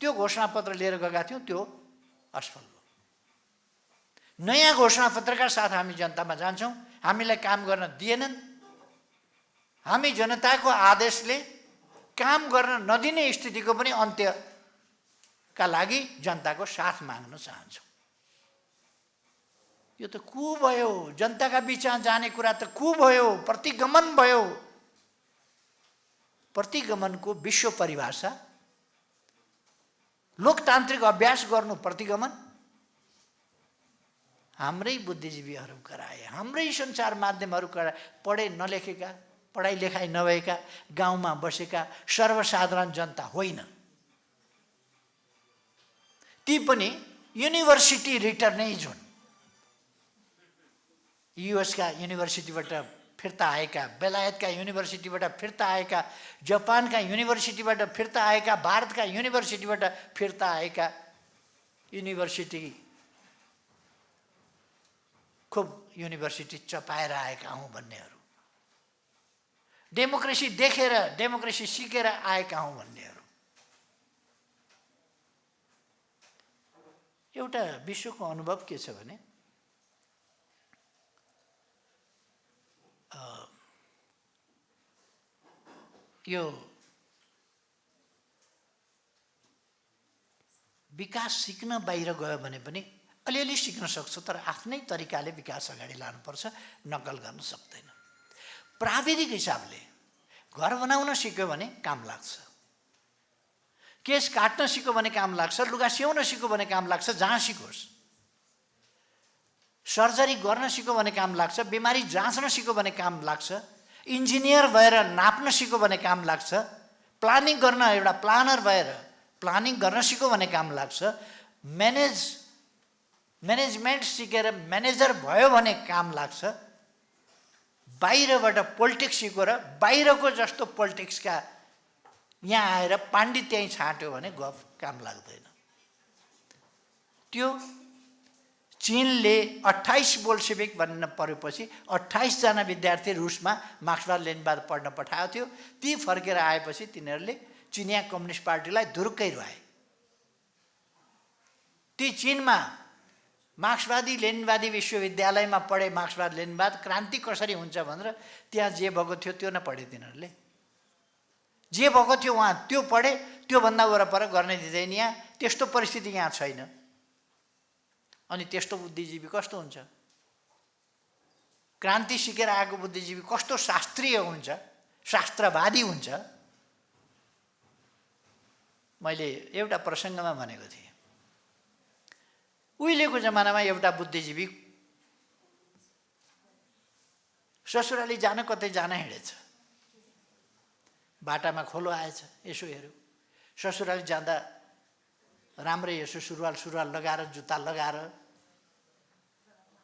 Speaker 1: त्यो घोषणापत्र लिएर गएका थियौँ, त्यो असफल भयो। नयाँ घोषणापत्रका साथ हामी जनतामा जान्छौँ, हामीलाई काम गर्न दिएनन्। हामी जनताको आदेशले काम गर्न नदिने स्थितिको पनि अन्त्यका लागि जनताको साथ माग्न चाहन्छौँ। यो त कु भयो, जनताका बिचमा जाने कुरा त कु भयो, प्रतिगमन भयो। प्रतिगमनको विश्व परिभाषा, लोकतान्त्रिक अभ्यास गर्नु प्रतिगमन हाम्रै बुद्धिजीवीहरू कराए, हाम्रै सञ्चार माध्यमहरू कराए। पढे नलेखेका, पढाइ लेखाइ नभएका गाउँमा बसेका सर्वसाधारण जनता होइन, ती पनि युनिभर्सिटी रिटर्नेज हुन्। युएसका युनिभर्सिटीबाट फिर्ता आएका, बेलायतका युनिभर्सिटीबाट फिर्ता आएका, जापानका युनिभर्सिटीबाट फिर्ता आएका, भारतका युनिभर्सिटीबाट फिर्ता आएका, युनिभर्सिटी खुब युनिभर्सिटी चपाएर आएका हौँ भन्नेहरू, डेमोक्रेसी देखेर डेमोक्रेसी सिकेर आएका हौँ भन्नेहरू। एउटा विश्वको अनुभव के छ भने यो विकास सिक्न बाहिर गयो भने पनि अलिअलि सिक्न सक्छ, तर आफ्नै तरिकाले विकास अगाडि लानुपर्छ, नक्कल गर्न सक्दैन। प्राविधिक हिसाबले घर बनाउन सिक्यो भने काम लाग्छ, केस काट्न सिक्यो भने काम लाग्छ, लुगा सिउन सिक्यो भने काम लाग्छ, जहाँ सिकोस्। सर्जरी गर्न सिक्यो भने काम लाग्छ, बिमारी जाँच्न सिक्यो भने काम लाग्छ, इन्जिनियर भएर नाप्न सिक्यो भने काम लाग्छ, प्लानिङ गर्न एउटा प्लानर भएर प्लानिङ गर्न सिक्यो भने काम लाग्छ, म्यानेजमेन्ट सिकेर म्यानेजर भयो भने काम लाग्छ। बाहिरबाट पोलिटिक्स सिकेर बाहिरको जस्तो पोलिटिक्सका यहाँ आएर पाण्डित्य छाट्यो भने गफ काम लाग्दैन। त्यो चीनले 28 बोल्सेविक भन्न परेपछि 28 जना विद्यार्थी रुसमा मार्क्सवाद लेनिनवाद पढ्न पठाएको थियो। ती फर्केर आएपछि तिनीहरूले चिनिया कम्युनिस्ट पार्टीलाई धुर्कै रुवाए। ती चीनमा मार्क्सवादी लेनिनवादी विश्वविद्यालयमा पढे, मार्क्सवाद लेनिनवाद क्रान्ति कसरी हुन्छ भनेर त्यहाँ जे भएको थियो त्यो नपढे। तिनीहरूले जे भएको थियो वहाँ त्यो पढे, त्योभन्दा वरपर गर्न दिँदैन। यहाँ त्यस्तो परिस्थिति यहाँ छैन। अनि त्यस्तो बुद्धिजीवी कस्तो हुन्छ? क्रान्ति सिकेर आएको बुद्धिजीवी कस्तो शास्त्रीय हुन्छ, शास्त्रवादी हुन्छ? मैले एउटा प्रसङ्गमा भनेको थिएँ, उहिलेको जमानामा एउटा बुद्धिजीवी ससुराली जान कतै जान हिँडेछ, बाटामा खोलो आएछ, यसो हेऱ्यो, ससुराली जाँदा राम्रै यसो सुरुवाल लगाएर जुत्ता लगाएर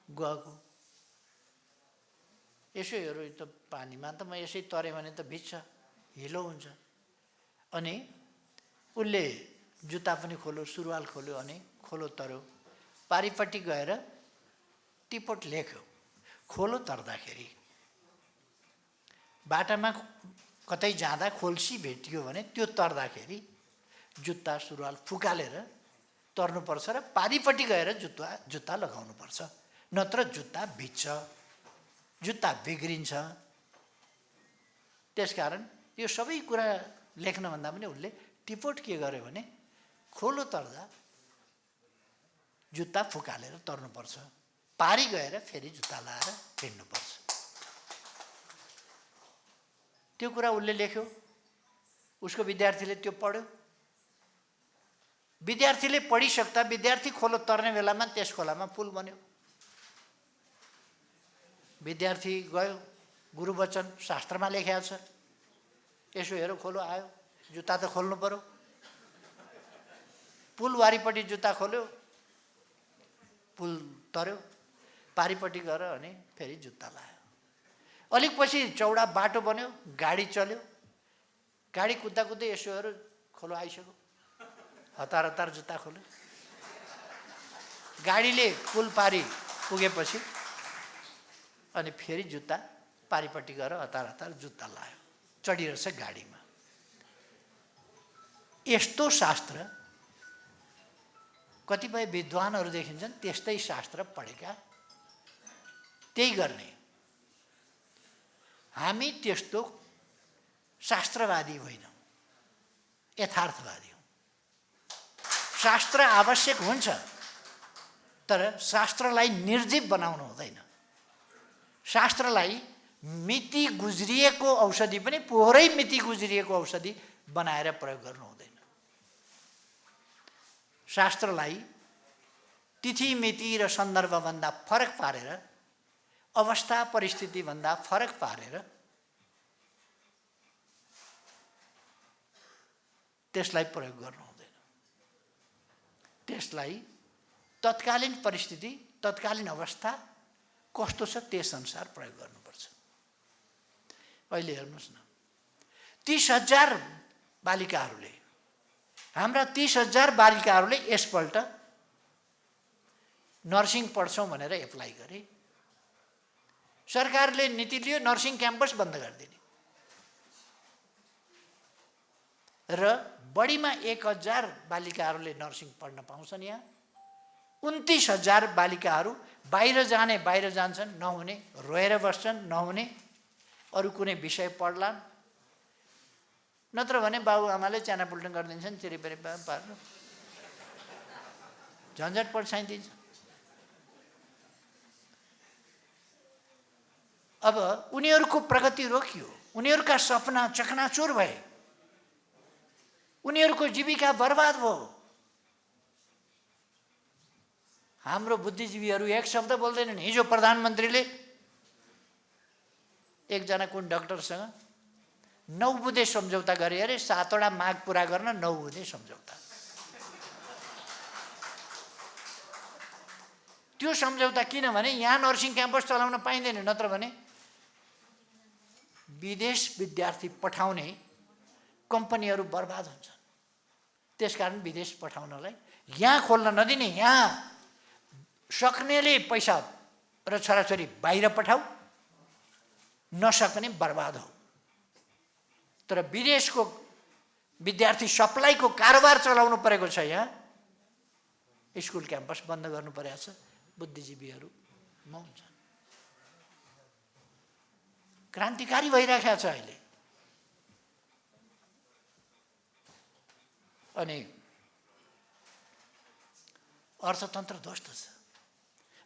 Speaker 1: गएको, यसो हेऱ्यो, त पानीमा त म यसै तरेँ भने त भिज्छ, हिलो हुन्छ। अनि उसले जुत्ता पनि खोल्यो, सुरुवाल खोल्यो, अनि खोलो तर्यो। पारिपट्टि गएर टिपोट लेख्यो। खोलो तर्दाखेरि बाटामा कतै जाँदा खोल्सी भेटियो भने त्यो तर्दाखेरि जुत्ता सुरुवाल फुकालेर तर्नुपर्छ र पारिपट्टि गएर जुत्ता लगाउनुपर्छ, नत्र जुत्ता भिज्छ, जुत्ता बिग्रिन्छ। त्यसकारण यो सबै कुरा लेख्नभन्दा पनि उसले टिपोट के गर्यो भने खोलो तर्दा जुत्ता फुकालेर तर्नुपर्छ, पारी गएर फेरि जुत्ता लाएर हिँड्नुपर्छ। त्यो कुरा उसले लेख्यो, उसको विद्यार्थीले त्यो पढ्यो। विद्यार्थीले पढिसक्दा विद्यार्थी खोलो तर्ने बेलामा त्यस खोलामा पुल बन्यो। विद्यार्थी गयो, गुरुवचन शास्त्रमा लेखेको छ, यसो हेरो खोलो आयो, जुत्ता त खोल्नु पर्यो। पुल वारिपट्टि जुत्ता खोल्यो, पुल तर्यो, पारिपट्टि गएर अनि फेरि जुत्ता लायो। अलिक पछि चौडा बाटो बन्यो, गाडी चल्यो, गाडी कुद्दा कुद्दै यसो हेऱ्यो, खोलो आइसक्यो, हतार हतार जुत्ता खोल्यो। गाडीले पुल पारी पुगेपछि अनि फेरि जुत्ता पारिपट्टि गएर हतार हतार जुत्ता लायो, चढिरहेछ गाडीमा। यस्तो शास्त्र कतिपय विद्वानहरू देखिन्छन् त्यस्तै शास्त्र पढेका, त्यही गर्ने। हामी त्यस्तो शास्त्रवादी होइनौँ, यथार्थवादी हौँ। शास्त्र आवश्यक हुन्छ, तर शास्त्रलाई निर्जीव बनाउनु हुँदैन। शास्त्रलाई मिति गुज्रिएको औषधि पनि पोहोरै मिति गुज्रिएको औषधि बनाएर प्रयोग गर्नु हुँदैन। शास्त्रलाई तिथि मिति र सन्दर्भभन्दा फरक पारेर, अवस्था परिस्थितिभन्दा फरक पारेर त्यसलाई प्रयोग गर्नु हुँदैन। त्यसलाई तत्कालीन परिस्थिति, तत्कालीन अवस्था कस्तो छ त्यसअनुसार प्रयोग गर्नुपर्छ। अहिले हेर्नुहोस् न, 30,000 बालिकाहरूले, हाम्रा 30,000 बालिकाहरूले यसपल्ट नर्सिङ पढ्छौँ भनेर एप्लाई गरे। सरकारले नीति लियो नर्सिङ क्याम्पस बन्द गरिदिने र बढीमा 1,000 बालिकाहरूले नर्सिङ पढ्न पाउँछन्। यहाँ 29,000 बालिकाहरू बाहिर जान्छन्, नहुने रोएर बस्छन्, नहुने अरू कुनै विषय पढ्लान्, नत्र भने बाबुआमाले च्यानापुल्टन गरिदिन्छन्, चिरिपरि पार्नु, झन्झट पर्छाइदिन्छ। अब उनीहरूको प्रगति रोकियो, उनीहरूका सपना चकनाचुर भए, उनीहरूको जीविका बर्बाद भयो। हाम्रो बुद्धिजीवीहरू एक शब्द बोल्दैनन्। हिजो प्रधानमन्त्रीले एकजना कुन डाक्टरसँग 9 बुँदे सम्झौता गरे अरे, 7वटा माग पुरा गर्न 9 बुँदे सम्झौता। त्यो सम्झौता किनभने यहाँ नर्सिङ क्याम्पस चलाउन पाइँदैन, नत्र भने विदेश विद्यार्थी पठाउने कम्पनीहरू बर्बाद हुन्छन्। त्यसकारण विदेश पठाउनलाई यहाँ खोल्न नदिने, यहाँ सक्नेले पैसा र छोराछोरी बाहिर पठाऊ, नसक्ने बर्बाद हो। तर विदेशको विद्यार्थी सप्लाईको कारोबार चलाउनु परेको छ। यहाँ स्कुल क्याम्पस बन्द गर्नु परेको छ। बुद्धिजीवीहरू मौन छन्। क्रान्तिकारी भइरहेको छ अहिले। अनि अर्थतन्त्र ध्वस्त छ।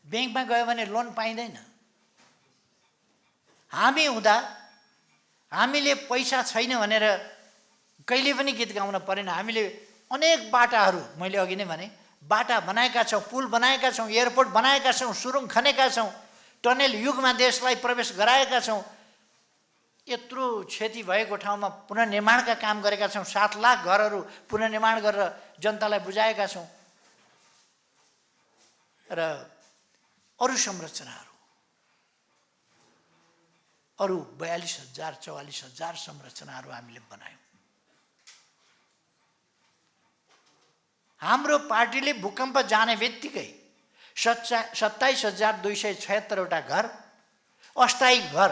Speaker 1: ब्याङ्कमा गयो भने लोन पाइँदैन। हामी हुँदा हामीले पैसा छैन भनेर कहिले पनि गीत गाउन परेन। हामीले अनेक बाटाहरू, मैले अघि नै भने, बाटा बनाएका छौँ, पुल बनाएका छौँ, एयरपोर्ट बनाएका छौँ, सुरुङ खनेका छौँ, टनेल युगमा देशलाई प्रवेश गराएका छौँ। यत्रो क्षति भएको ठाउँमा पुनर्निर्माणका काम गरेका छौँ। 7 लाख घरहरू पुनर्निर्माण गरेर जनतालाई बुझाएका छौँ। र अरू संरचनाहरू, अरू 42,000 44,000 संरचनाहरू हामीले बनायौँ। हाम्रो पार्टीले भूकम्प जाने बित्तिकै 27,276 वटा घर, अस्थायी घर,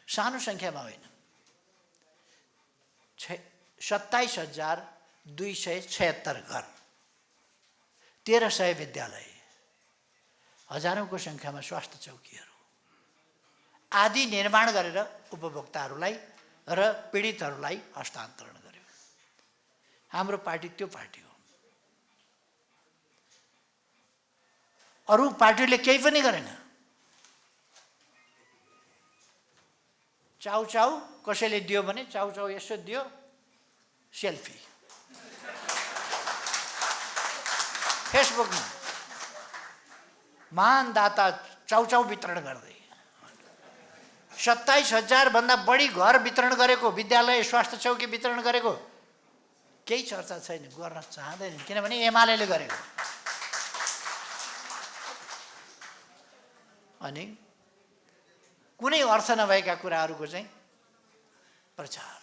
Speaker 1: सानो सङ्ख्यामा होइन, 27,276 घर, 1,300 विद्यालय, हजारौँको सङ्ख्यामा स्वास्थ्य चौकीहरू आदि निर्माण गरेर उपभोक्ताहरूलाई र पीडितहरूलाई हस्तान्तरण गर्यो। हाम्रो पार्टी त्यो पार्टी हो। अरू पार्टीले केही पनि गरेन। चाउचाउ कसैले दियो भने चाउचाउ यसो दियो, सेल्फी फेसबुकमा, महान दाता चाउचाउ वितरण गर्दै 27,000 भन्दा बढी घर वितरण गरेको, विद्यालय स्वास्थ्य चौकी वितरण गरेको केही चर्चा छैन, गर्न चाहँदैन, किनभने एमालेले गरेको। अनि कुनै अर्थ नभएका कुराहरूको चाहिँ प्रचार।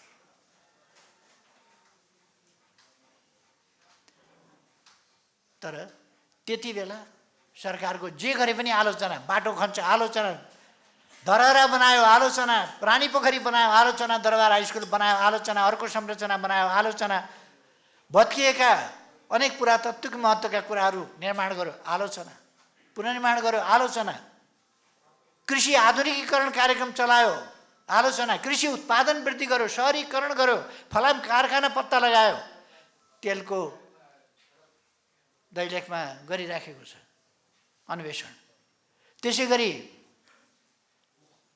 Speaker 1: तर त्यति बेला सरकारको जे गरे पनि आलोचना, बाटो खन्छ आलोचना, धरहरा बनायो आलोचना, रानी पोखरी बनायो आलोचना, दरबार हाई स्कुल बनायो आलोचना, अर्को संरचना बनायो आलोचना, भत्किएका अनेक पुरातत्त्विक महत्त्वका कुराहरू निर्माण गर्यो, आलोचना, पुनर्निर्माण गर्यो, आलोचना, कृषि आधुनिकीकरण कार्यक्रम चलायो, आलोचना, कृषि उत्पादन वृद्धि गर्यो, सहरीकरण गर्यो, फलाम कारखाना पत्ता लगायो, तेलको दैलेखमा गरिराखेको छ अन्वेषण, त्यसै गरी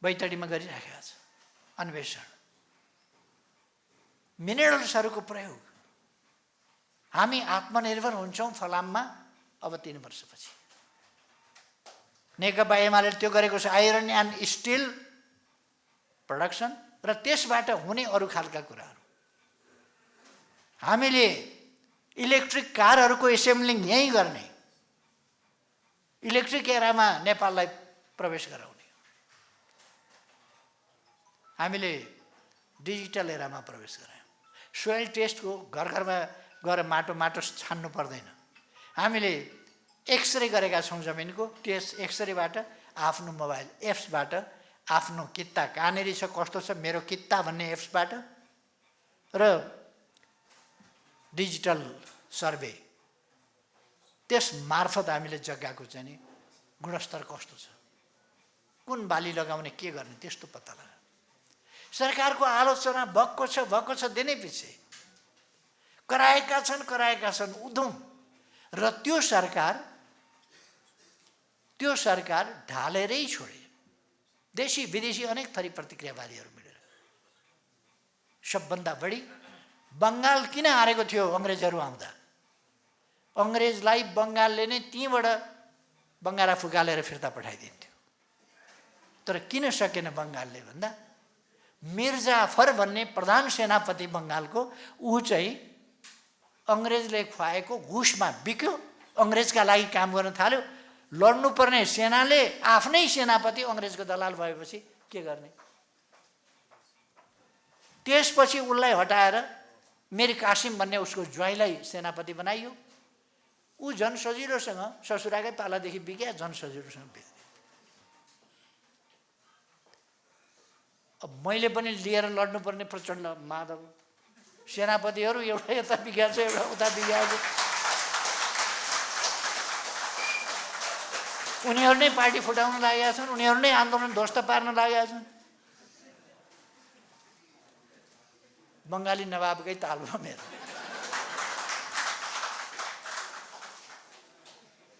Speaker 1: बैतडीमा गरिराखेको छ अन्वेषण, मिनरल्सहरूको प्रयोग। हामी आत्मनिर्भर हुन्छौँ फलाममा अब 3 वर्षपछि। नेकपा एमाले त्यो गरेको छ, आइरन एन्ड स्टिल प्रोडक्सन र त्यसबाट हुने अरू खालका कुराहरू। हामीले इलेक्ट्रिक कारहरूको एसेम्ब्लिङ यहीँ गर्ने, इलेक्ट्रिक एरामा नेपाललाई प्रवेश गराउने, हामीले डिजिटल एरामा प्रवेश गरायौँ। सोइल टेस्टको घर घरमा गएर माटो छान्नु पर्दैन। हामीले एक्सरे गरेका छौँ जमिनको, त्यस एक्सरेबाट आफ्नो मोबाइल एप्सबाट आफ्नो कित्ता कहाँनिर छ, कस्तो छ, मेरो कित्ता भन्ने एप्सबाट र डिजिटल सर्वे, त्यस मार्फत हामीले जग्गाको चाहिँ नि गुणस्तर कस्तो छ, कुन बाली लगाउने, के गर्ने, त्यस्तो पत्ता लगायो। सरकारको आलोचना भएको छ दिनै पछि कराएका छन् उधुम, र त्यो सरकार ढालेरै छोडे। देशी विदेशी अनेक थरी प्रतिक्रियावादीहरू मिलेर सबभन्दा बढी बङ्गाल किन हारेको थियो अङ्ग्रेजहरू आउँदा? अङ्ग्रेजलाई बङ्गालले नै त्यहीँबाट बङ्गारा फुकालेर फिर्ता पठाइदिन्थ्यो। तर किन सकेन बङ्गालले भन्दा मिर्जाफर भन्ने प्रधान सेनापति बङ्गालको, ऊ चाहिँ अङ्ग्रेजले खुवाएको घुसमा बिक्यो, अङ्ग्रेजका लागि काम गर्न थाल्यो। लड्नुपर्ने सेनाले आफ्नै सेनापति अङ्ग्रेजको दलाल भएपछि के गर्ने? त्यसपछि उसलाई हटाएर मीर कासिम भन्ने उसको ज्वाइँलाई सेनापति बनाइयो। ऊ झन् सजिलोसँग ससुराकै पालादेखि बिग्या, झन् सजिलोसँग बिग्यो। अब मैले पनि लिएर लड्नुपर्ने प्रचण्ड माधव सेनापतिहरू, एउटा यता बिग्या छ, एउटा उता बिग्या छ। उनीहरू नै पार्टी फुटाउन लागेका छन्, उनीहरू नै आन्दोलन ध्वस्त पार्न लागेका छन्। बङ्गाली नवाबकै ताल भयो मेरो।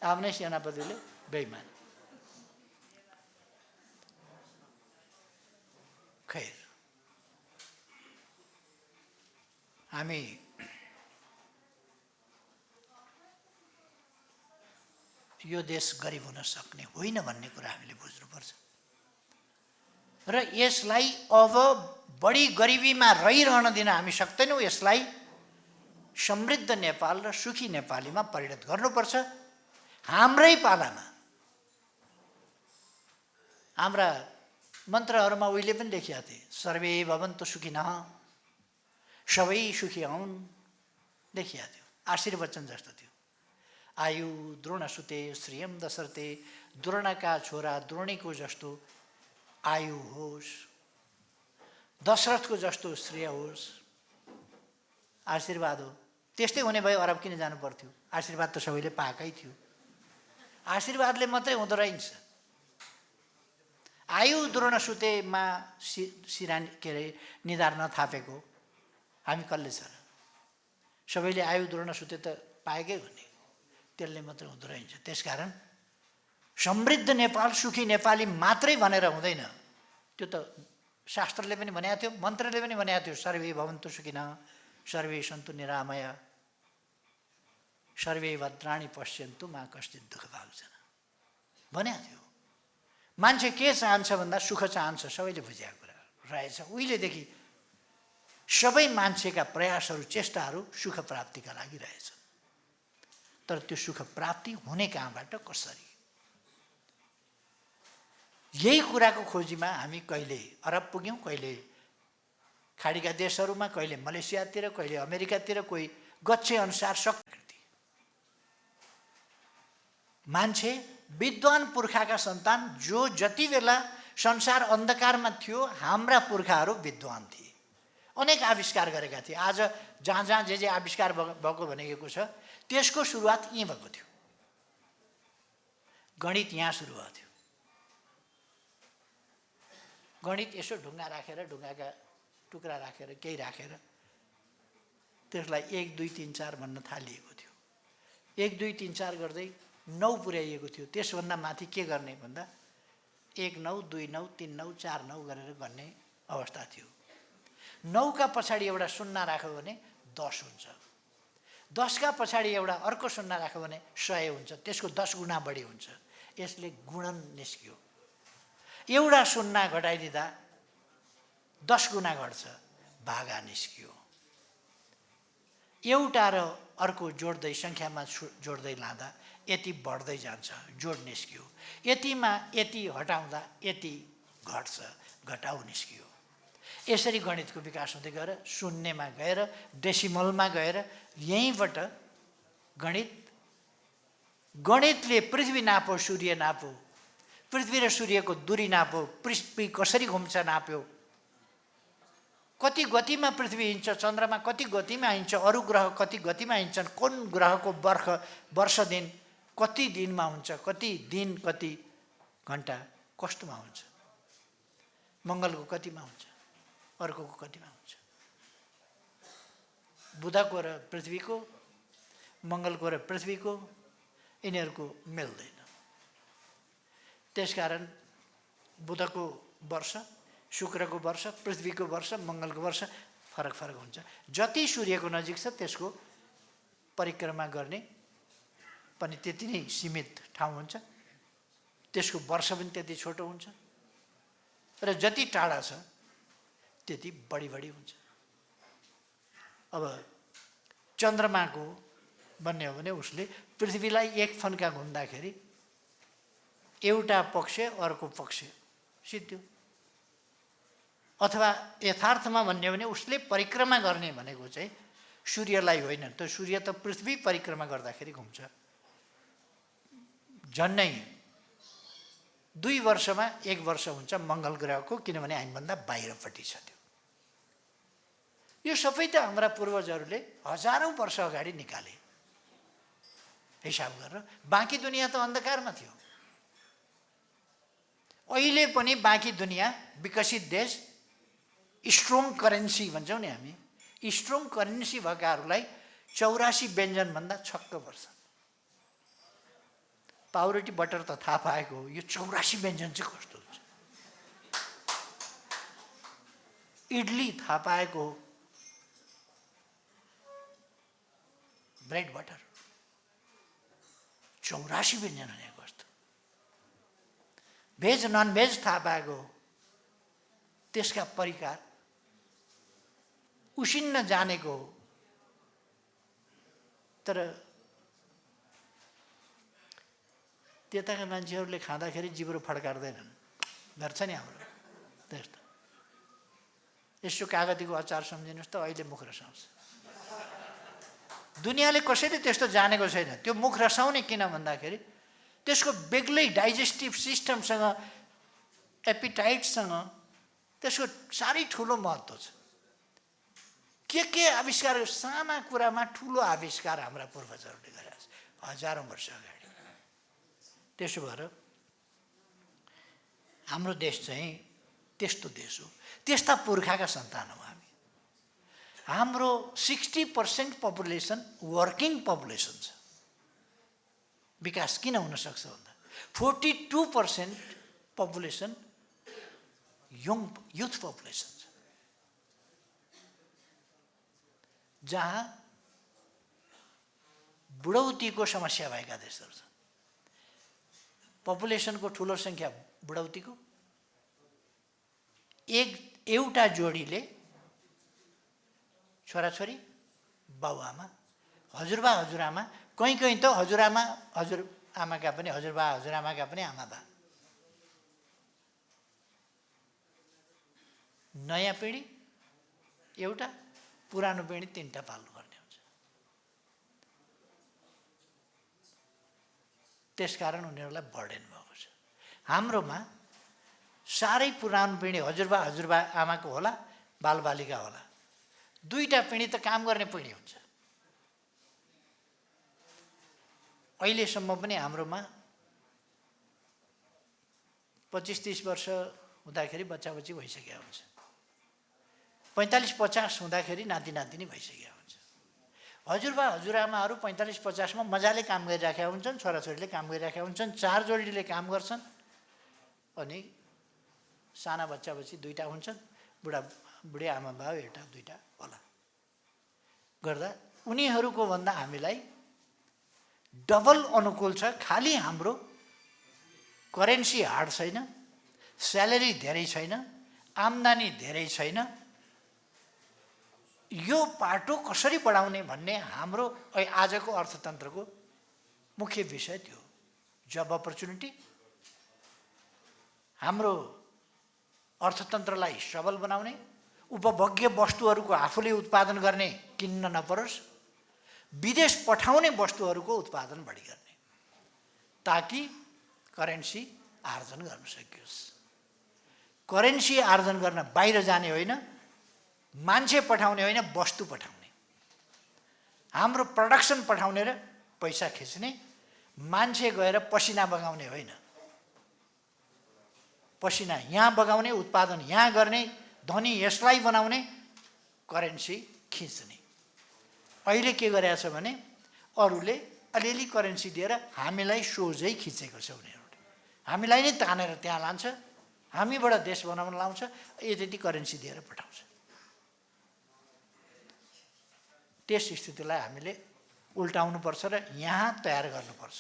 Speaker 1: आफ्नै सेनापतिले बेइमान। खैर, हामी यो देश गरिब हुन सक्ने होइन भन्ने कुरा हामीले बुझ्नुपर्छ र यसलाई अब बढी गरिबीमा रहिरहन दिन हामी सक्दैनौँ। यसलाई समृद्ध नेपाल र सुखी नेपालीमा परिणत गर्नुपर्छ। हाम्रै पालामा हाम्रा मन्त्रहरूमा उहिले पनि लेखिया थिए, सर्वे भवन्तु सुखिनः, सबै सुखी हुन्, लेखिया थियो। आशीर्वचन जस्तो थियो। आयु द्रोणसुते श्रियं दशरथे, द्रोणका छोरा द्रोणीको जस्तो आयु होस्, दशरथको जस्तो श्रेय होस्। आशीर्वाद हो। त्यस्तै हुने भए अरब किन जानु पर्थ्यो? आशीर्वाद त सबैले पाएकै थियो। आशीर्वादले मात्रै हुँदो रहेछ। आयु द्रोणसुतेमा सिरानी के अरे निधार नथापेको हामी कसले छ? सबैले आयु द्रोणसुते त पाएकै हो नि, त्यसले मात्रै हुँदो रहेछ। त्यसकारण समृद्ध नेपाल सुखी नेपाली मात्रै भनेर हुँदैन। त्यो त शास्त्रले पनि भनेको थियो, मन्त्रले पनि भनेको थियो, सर्वे भवन्तु सुखिनः, सर्वे सन्तु निरामया, सर्वे भद्राणि पश्यन्तु मा कश्चित् दुःख भाग्छन् भनेको थियो। मान्छे के चाहन्छ भन्दा सुख चाहन्छ, सबैले बुझेको कुरा रहेछ। उहिलेदेखि सबै मान्छेका प्रयासहरू चेष्टाहरू सुख प्राप्तिका लागि रहेछ। तर त्यो सुख प्राप्ति हुने कहाँबाट, कसरी? यही कुराको खोजीमा हामी कहिले अरब पुग्यौँ, कहिले खाडीका देशहरूमा, कहिले मलेसियातिर, कहिले अमेरिकातिर, कोही गच्छे अनुसार सक्ति। मान्छे विद्वान पुर्खाका सन्तान जो जति बेला संसार अन्धकारमा थियो, हाम्रा पुर्खाहरू विद्वान थिए। अनेक आविष्कार गरेका थिए। आज जहाँ जहाँ जे आविष्कार भएको भनेको छ त्यसको सुरुवात यहीँ भएको थियो। गणित यहाँ सुरु भएको थियो। गणित यसो ढुङ्गा राखेर, ढुङ्गाका टुक्रा राखेर, केही राखेर त्यसलाई 1 2 3 4 भन्न थालिएको थियो। 1 2 3 4 गर्दै 9 पुर्याइएको थियो। त्यसभन्दा माथि के गर्ने भन्दा 1 9 2 9 3 9 4 9 गरेर गर्ने अवस्था थियो। 9 का पछाडि एउटा शून्य राख्यो भने 10 हुन्छ। 10 का पछाडि एउटा अर्को शून्य राख्यो भने 100 हुन्छ। त्यसको 10 गुणा बढी हुन्छ। यसले गुणन निस्कियो। एउटा शून्य घटाइदिँदा 10 गुणा घट्छ, भागा निस्कियो। एउटा र अर्को जोड्दै सङ्ख्यामा जोड्दै लाँदा यति बढ्दै जान्छ, जोड निस्कियो। यतिमा यति हटाउँदा यति घट्छ, घटाउ निस्कियो। यसरी गणितको विकास हुँदै गएर शून्यमा गएर डेसिमलमा गएर यहीँबाट गणितले पृथ्वी नाप्यो, सूर्य नाप्यो, पृथ्वी र सूर्यको दूरी नाप्यो, पृथ्वी कसरी घुम्छ नाप्यो, कति गतिमा पृथ्वी हिँड्छ, चन्द्रमा कति गतिमा हिँड्छ, अरू ग्रह कति गतिमा हिँड्छन्, कुन ग्रहको वर्ष दिन कति दिनमा हुन्छ, कति दिन कति घन्टा कस्तोमा हुन्छ, मङ्गलको कतिमा हुन्छ, अर्कोको कतिमा हुन्छ, बुधको र पृथ्वीको, मङ्गलको र पृथ्वीको यिनीहरूको मिल्दैन। त्यसकारण बुधको वर्ष, शुक्रको वर्ष, पृथ्वीको वर्ष, मङ्गलको वर्ष फरक फरक हुन्छ। जति सूर्यको नजिक छ त्यसको परिक्रमा गर्ने पनि त्यति नै सीमित ठाउँ हुन्छ, त्यसको वर्ष पनि त्यति छोटो हुन्छ र जति टाढा छ त्यति बढी हुन्छ। अब चन्द्रमाको भन्ने हो भने उसले पृथ्वीलाई एक फन्का घुम्दाखेरि एउटा पक्ष अर्को पक्ष सिद्धियो। अथवा यथार्थमा भन्ने हो भने उसले परिक्रमा गर्ने भनेको चाहिँ सूर्यलाई होइन, त सूर्य त पृथ्वी परिक्रमा गर्दाखेरि घुम्छ। झन्नै 2 वर्षमा 1 वर्ष हुन्छ मङ्गल ग्रहको, किनभने हामीभन्दा बाहिरपट्टि छ त्यो। यो सबै त हाम्रा पूर्वजहरूले हजारौँ वर्ष अगाडि निकाले हिसाब गरेर। बाँकी दुनियाँ त अन्धकारमा थियो। अहिले पनि बाँकी दुनियाँ विकसित देश, स्ट्रङ करेन्सी भन्छौँ नि हामी, स्ट्रङ करेन्सी भएकाहरूलाई 84 व्यञ्जनभन्दा छक्क पर्छ। पाउरोटी बटर त थाहा पाएको हो, यो 84 व्यञ्जन चाहिँ कस्तो हुन्छ। इडली थाहा पाएको हो, ब्रेड बटर 84 व्यञ्जन भनेको कस्तो। भेज नन भेज थाहा पाएको हो, त्यसका परिकार उसिन्न जानेको हो। तर त्यताका मान्छेहरूले खाँदाखेरि जिब्रो फड्कार्दैनन्, गर्छ नि हाम्रो त्यस्तो। यसो कागतीको अचार सम्झिनुहोस् त, अहिले मुख रसाउँछ। दुनियाँले कसैले त्यस्तो जानेको छैन। त्यो मुख रसाउने किन भन्दाखेरि त्यसको बेग्लै डाइजेस्टिभ सिस्टमसँग, एपिटाइटसँग त्यसको साह्रै ठुलो महत्त्व छ। के आविष्कार, साना कुरामा ठुलो आविष्कार हाम्रा पूर्वजहरूले गरेका छन् हजारौँ वर्ष अगाडि। त्यसो भएर हाम्रो देश चाहिँ त्यस्तो देश हो, त्यस्ता पुर्खाका सन्तान हौँ हामी। हाम्रो 60% पपुलेसन वर्किङ पपुलेसन छ। विकास किन हुन सक्छ भन्दा 42% पपुलेसन युथ पपुलेसन छ। जहाँ बुढौतीको समस्या भएका देशहरू छन्। पपुलेसनको ठुलो सङ्ख्या बुढौतीको, एउटा जोडीले छोराछोरी, बाउआमा, हजुरबा हजुरआमा, कहीँ त हजुरआमा हजुरआमाका पनि, हजुरबा हजुरआमाका पनि आमाबा। नयाँ पिँढी एउटा, पुरानो पिँढी 3टा पाल्नुपर्ने हुन्छ। त्यसकारण उनीहरूलाई बर्डन भएको छ। हाम्रोमा साह्रै पुरानो पिँढी हजुरबा आमाको होला, बालबालिका होला, दुईटा पिँढी त काम गर्ने पिँढी हुन्छ। अहिलेसम्म पनि हाम्रोमा 25-30 वर्ष हुँदाखेरि बच्चाबच्ची भइसकेका हुन्छ, 45-50 हुँदाखेरि नाति नातिनी भइसकेका हुन्छ। हजुरबा हजुरआमाहरू 45-50 मा मजाले काम गरिराखेका हुन्छन्, छोराछोरीले काम गरिराखेका हुन्छन्, 4 जोडीले काम गर्छन्, अनि साना बच्चाबच्ची दुईटा हुन्छन्, बुढी आमा बाउ एउटा दुईटा होला गर्दा उनीहरूको भन्दा हामीलाई डबल अनुकूल छ। खाली हाम्रो करेन्सी हार्ड छैन, स्यालेरी धेरै छैन, आम्दानी धेरै छैन, यो पाटो कसरी बढाउने भन्ने हाम्रो आजको अर्थतन्त्रको मुख्य विषय थियो। जब अपर्च्युनिटी, हाम्रो अर्थतन्त्रलाई सबल बनाउने, उपभोग्य वस्तुहरूको आफूले उत्पादन गर्ने, किन्न नपरोस्, विदेश पठाउने वस्तुहरूको उत्पादन बढी गर्ने, ताकि करेन्सी आर्जन गर्न सकियोस्। करेन्सी आर्जन गर्न बाहिर जाने होइन, मान्छे पठाउने होइन, वस्तु पठाउने, हाम्रो प्रोडक्सन पठाउने र पैसा खिच्ने, मान्छे गएर पसिना बगाउने होइन, पसिना यहाँ बगाउने, उत्पादन यहाँ गर्ने, धनी यसलाई बनाउने, करेन्सी खिच्ने। अहिले के गरेछ भने अरूले अलिअलि करेन्सी दिएर हामीलाई सोझै खिचेको छ। उनीहरूले हामीलाई नै तानेर त्यहाँ लान्छ, हामीबाट देश बनाउन लाउँछ, यति करेन्सी दिएर पठाउँछ। त्यस स्थितिलाई हामीले उल्टाउनुपर्छ र यहाँ तयार गर्नुपर्छ।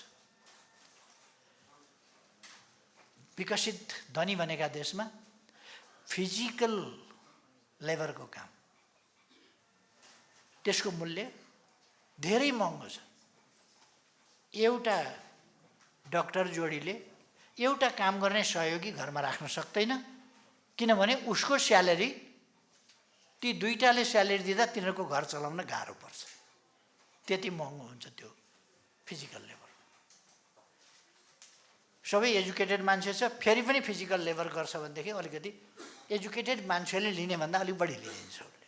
Speaker 1: विकसित धनी बनेका देशमा फिजिकल लेबरको काम, त्यसको मूल्य धेरै महँगो छ। एउटा डाक्टर जोडीले एउटा काम गर्ने सहयोगी घरमा राख्न सक्दैन, किनभने उसको स्यालेरी, ती दुईटाले स्यालेरी दिँदा तिनीहरूको घर चलाउन गाह्रो पर्छ, त्यति महँगो हुन्छ त्यो फिजिकल लेबर। सबै एजुकेटेड मान्छे छ, फेरि पनि फिजिकल लेबर गर्छ भनेदेखि अलिकति एजुकेटेड मान्छेले लिने भन्दा अलिक बढी लिन्छ उसले।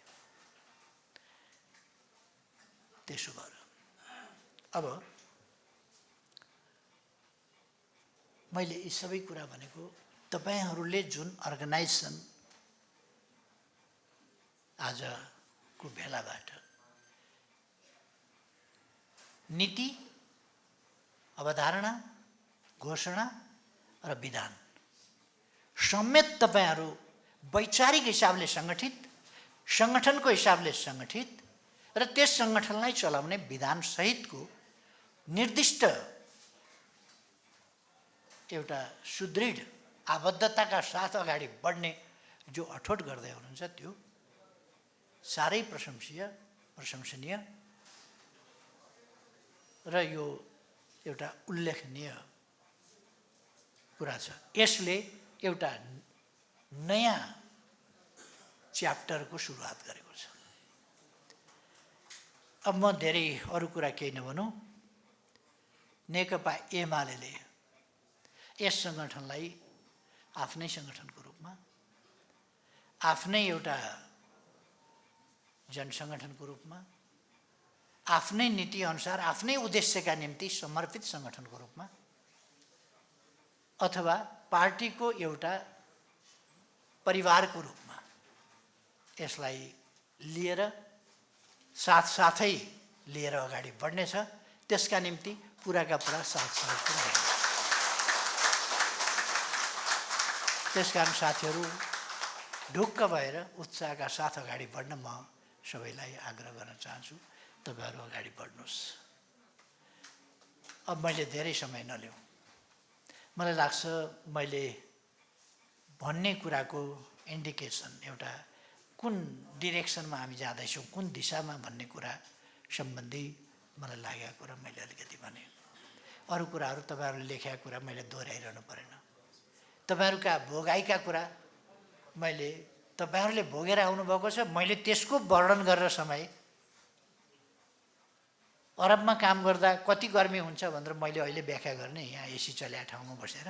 Speaker 1: त्यसो भएर अब मैले यी सबै कुरा भनेको तपाईहरूले जुन अर्गनाइजेसन आजको भेलाबाट नीति, अवधारणा, घोषणा र विधान समेत तपाईहरू वैचारिक हिसाबले सङ्गठित, सङ्गठनको हिसाबले सङ्गठित र त्यस सङ्गठनलाई चलाउने विधान सहितको निर्दिष्ट एउटा सुदृढ आबद्धताका साथ अगाडि बढ्ने जो अठोट गर्दै हुनुहुन्छ त्यो साह्रै प्रशंसनीय र यो एउटा उल्लेखनीय कुरा छ। यसले एउटा नयाँ च्याप्टरको सुरुवात गरेको छ। अब म धेरै अरू कुरा केही नभनौँ, नेकपा एमाले यस सङ्गठनलाई आफ्नै सङ्गठनको रूपमा, आफ्नै एउटा जनसङ्गठनको रूपमा, आफ्नै नीति अनुसार, आफ्नै उद्देश्यका निम्ति समर्पित सङ्गठनको रूपमा अथवा पार्टीको एउटा परिवारको रूपमा यसलाई लिएर साथसाथै लिएर अगाडि बढ्नेछ। त्यसका निम्ति पुराका पुरा साथ पुऱ्याइन्छ। त्यसकारण साथीहरू ढुक्क भएर उत्साहका साथ अगाडि बढ्न म सबैलाई आग्रह गर्न चाहन्छु, तपाईहरू अगाडि बढ्नुहोस्। अब मैले धेरै समय नलिउँ, मलाई लाग्छ मैले भन्ने कुराको इन्डिकेसन, एउटा कुन डिरेक्सनमा हामी जाँदैछौँ, कुन दिशामा भन्ने कुरा सम्बन्धी मलाई लागेको कुरा मैले अलिकति भने। अरू कुराहरू तपाईहरूले लेखेका कुरा मैले दोहोऱ्याइरहनु परेन। तपाईहरूका भोगाइका कुरा मैले, तपाईहरूले भोगेर आउनुभएको छ, मैले त्यसको वर्णन गरेर समय अरबमा काम गर्दा कति गर्मी हुन्छ भनेर मैले अहिले व्याख्या गर्ने यहाँ एसी चल्या ठाउँमा बसेर।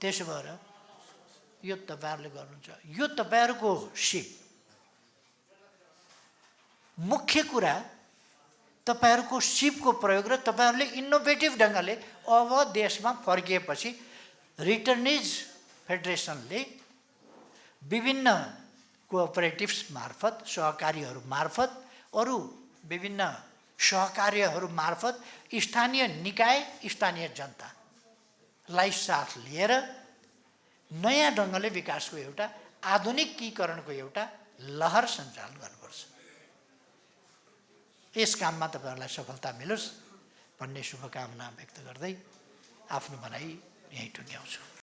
Speaker 1: त्यसो भएर यो तपाईहरुले गर्नुहुन्छ। यो तपाईहरुको सिप। मुख्य कुरा तपाईहरुको सिपको प्रयोग र तपाईहरुले इनोभेटिभ ढंगले अब देशमा फर्किएपछि रिटर्निज फेडरेसनले विभिन्न कोअपरेटिभ्स मार्फत, सहकारीहरु मार्फत, अरु विभिन्न सहकार्यहरु मार्फत स्थानीय निकाय, स्थानीय जनतालाई साथ लिएर नयाँ ढंगले विकासको एउटा आधुनिकीकरणको एउटा लहर सञ्चालन गर्नुपर्छ। यस काममा तपाईहरुलाई सफलता मिलोस् भन्ने शुभकामना व्यक्त गर्दै आफ्नो भनाइ यही टुङ्ग्याउँछु।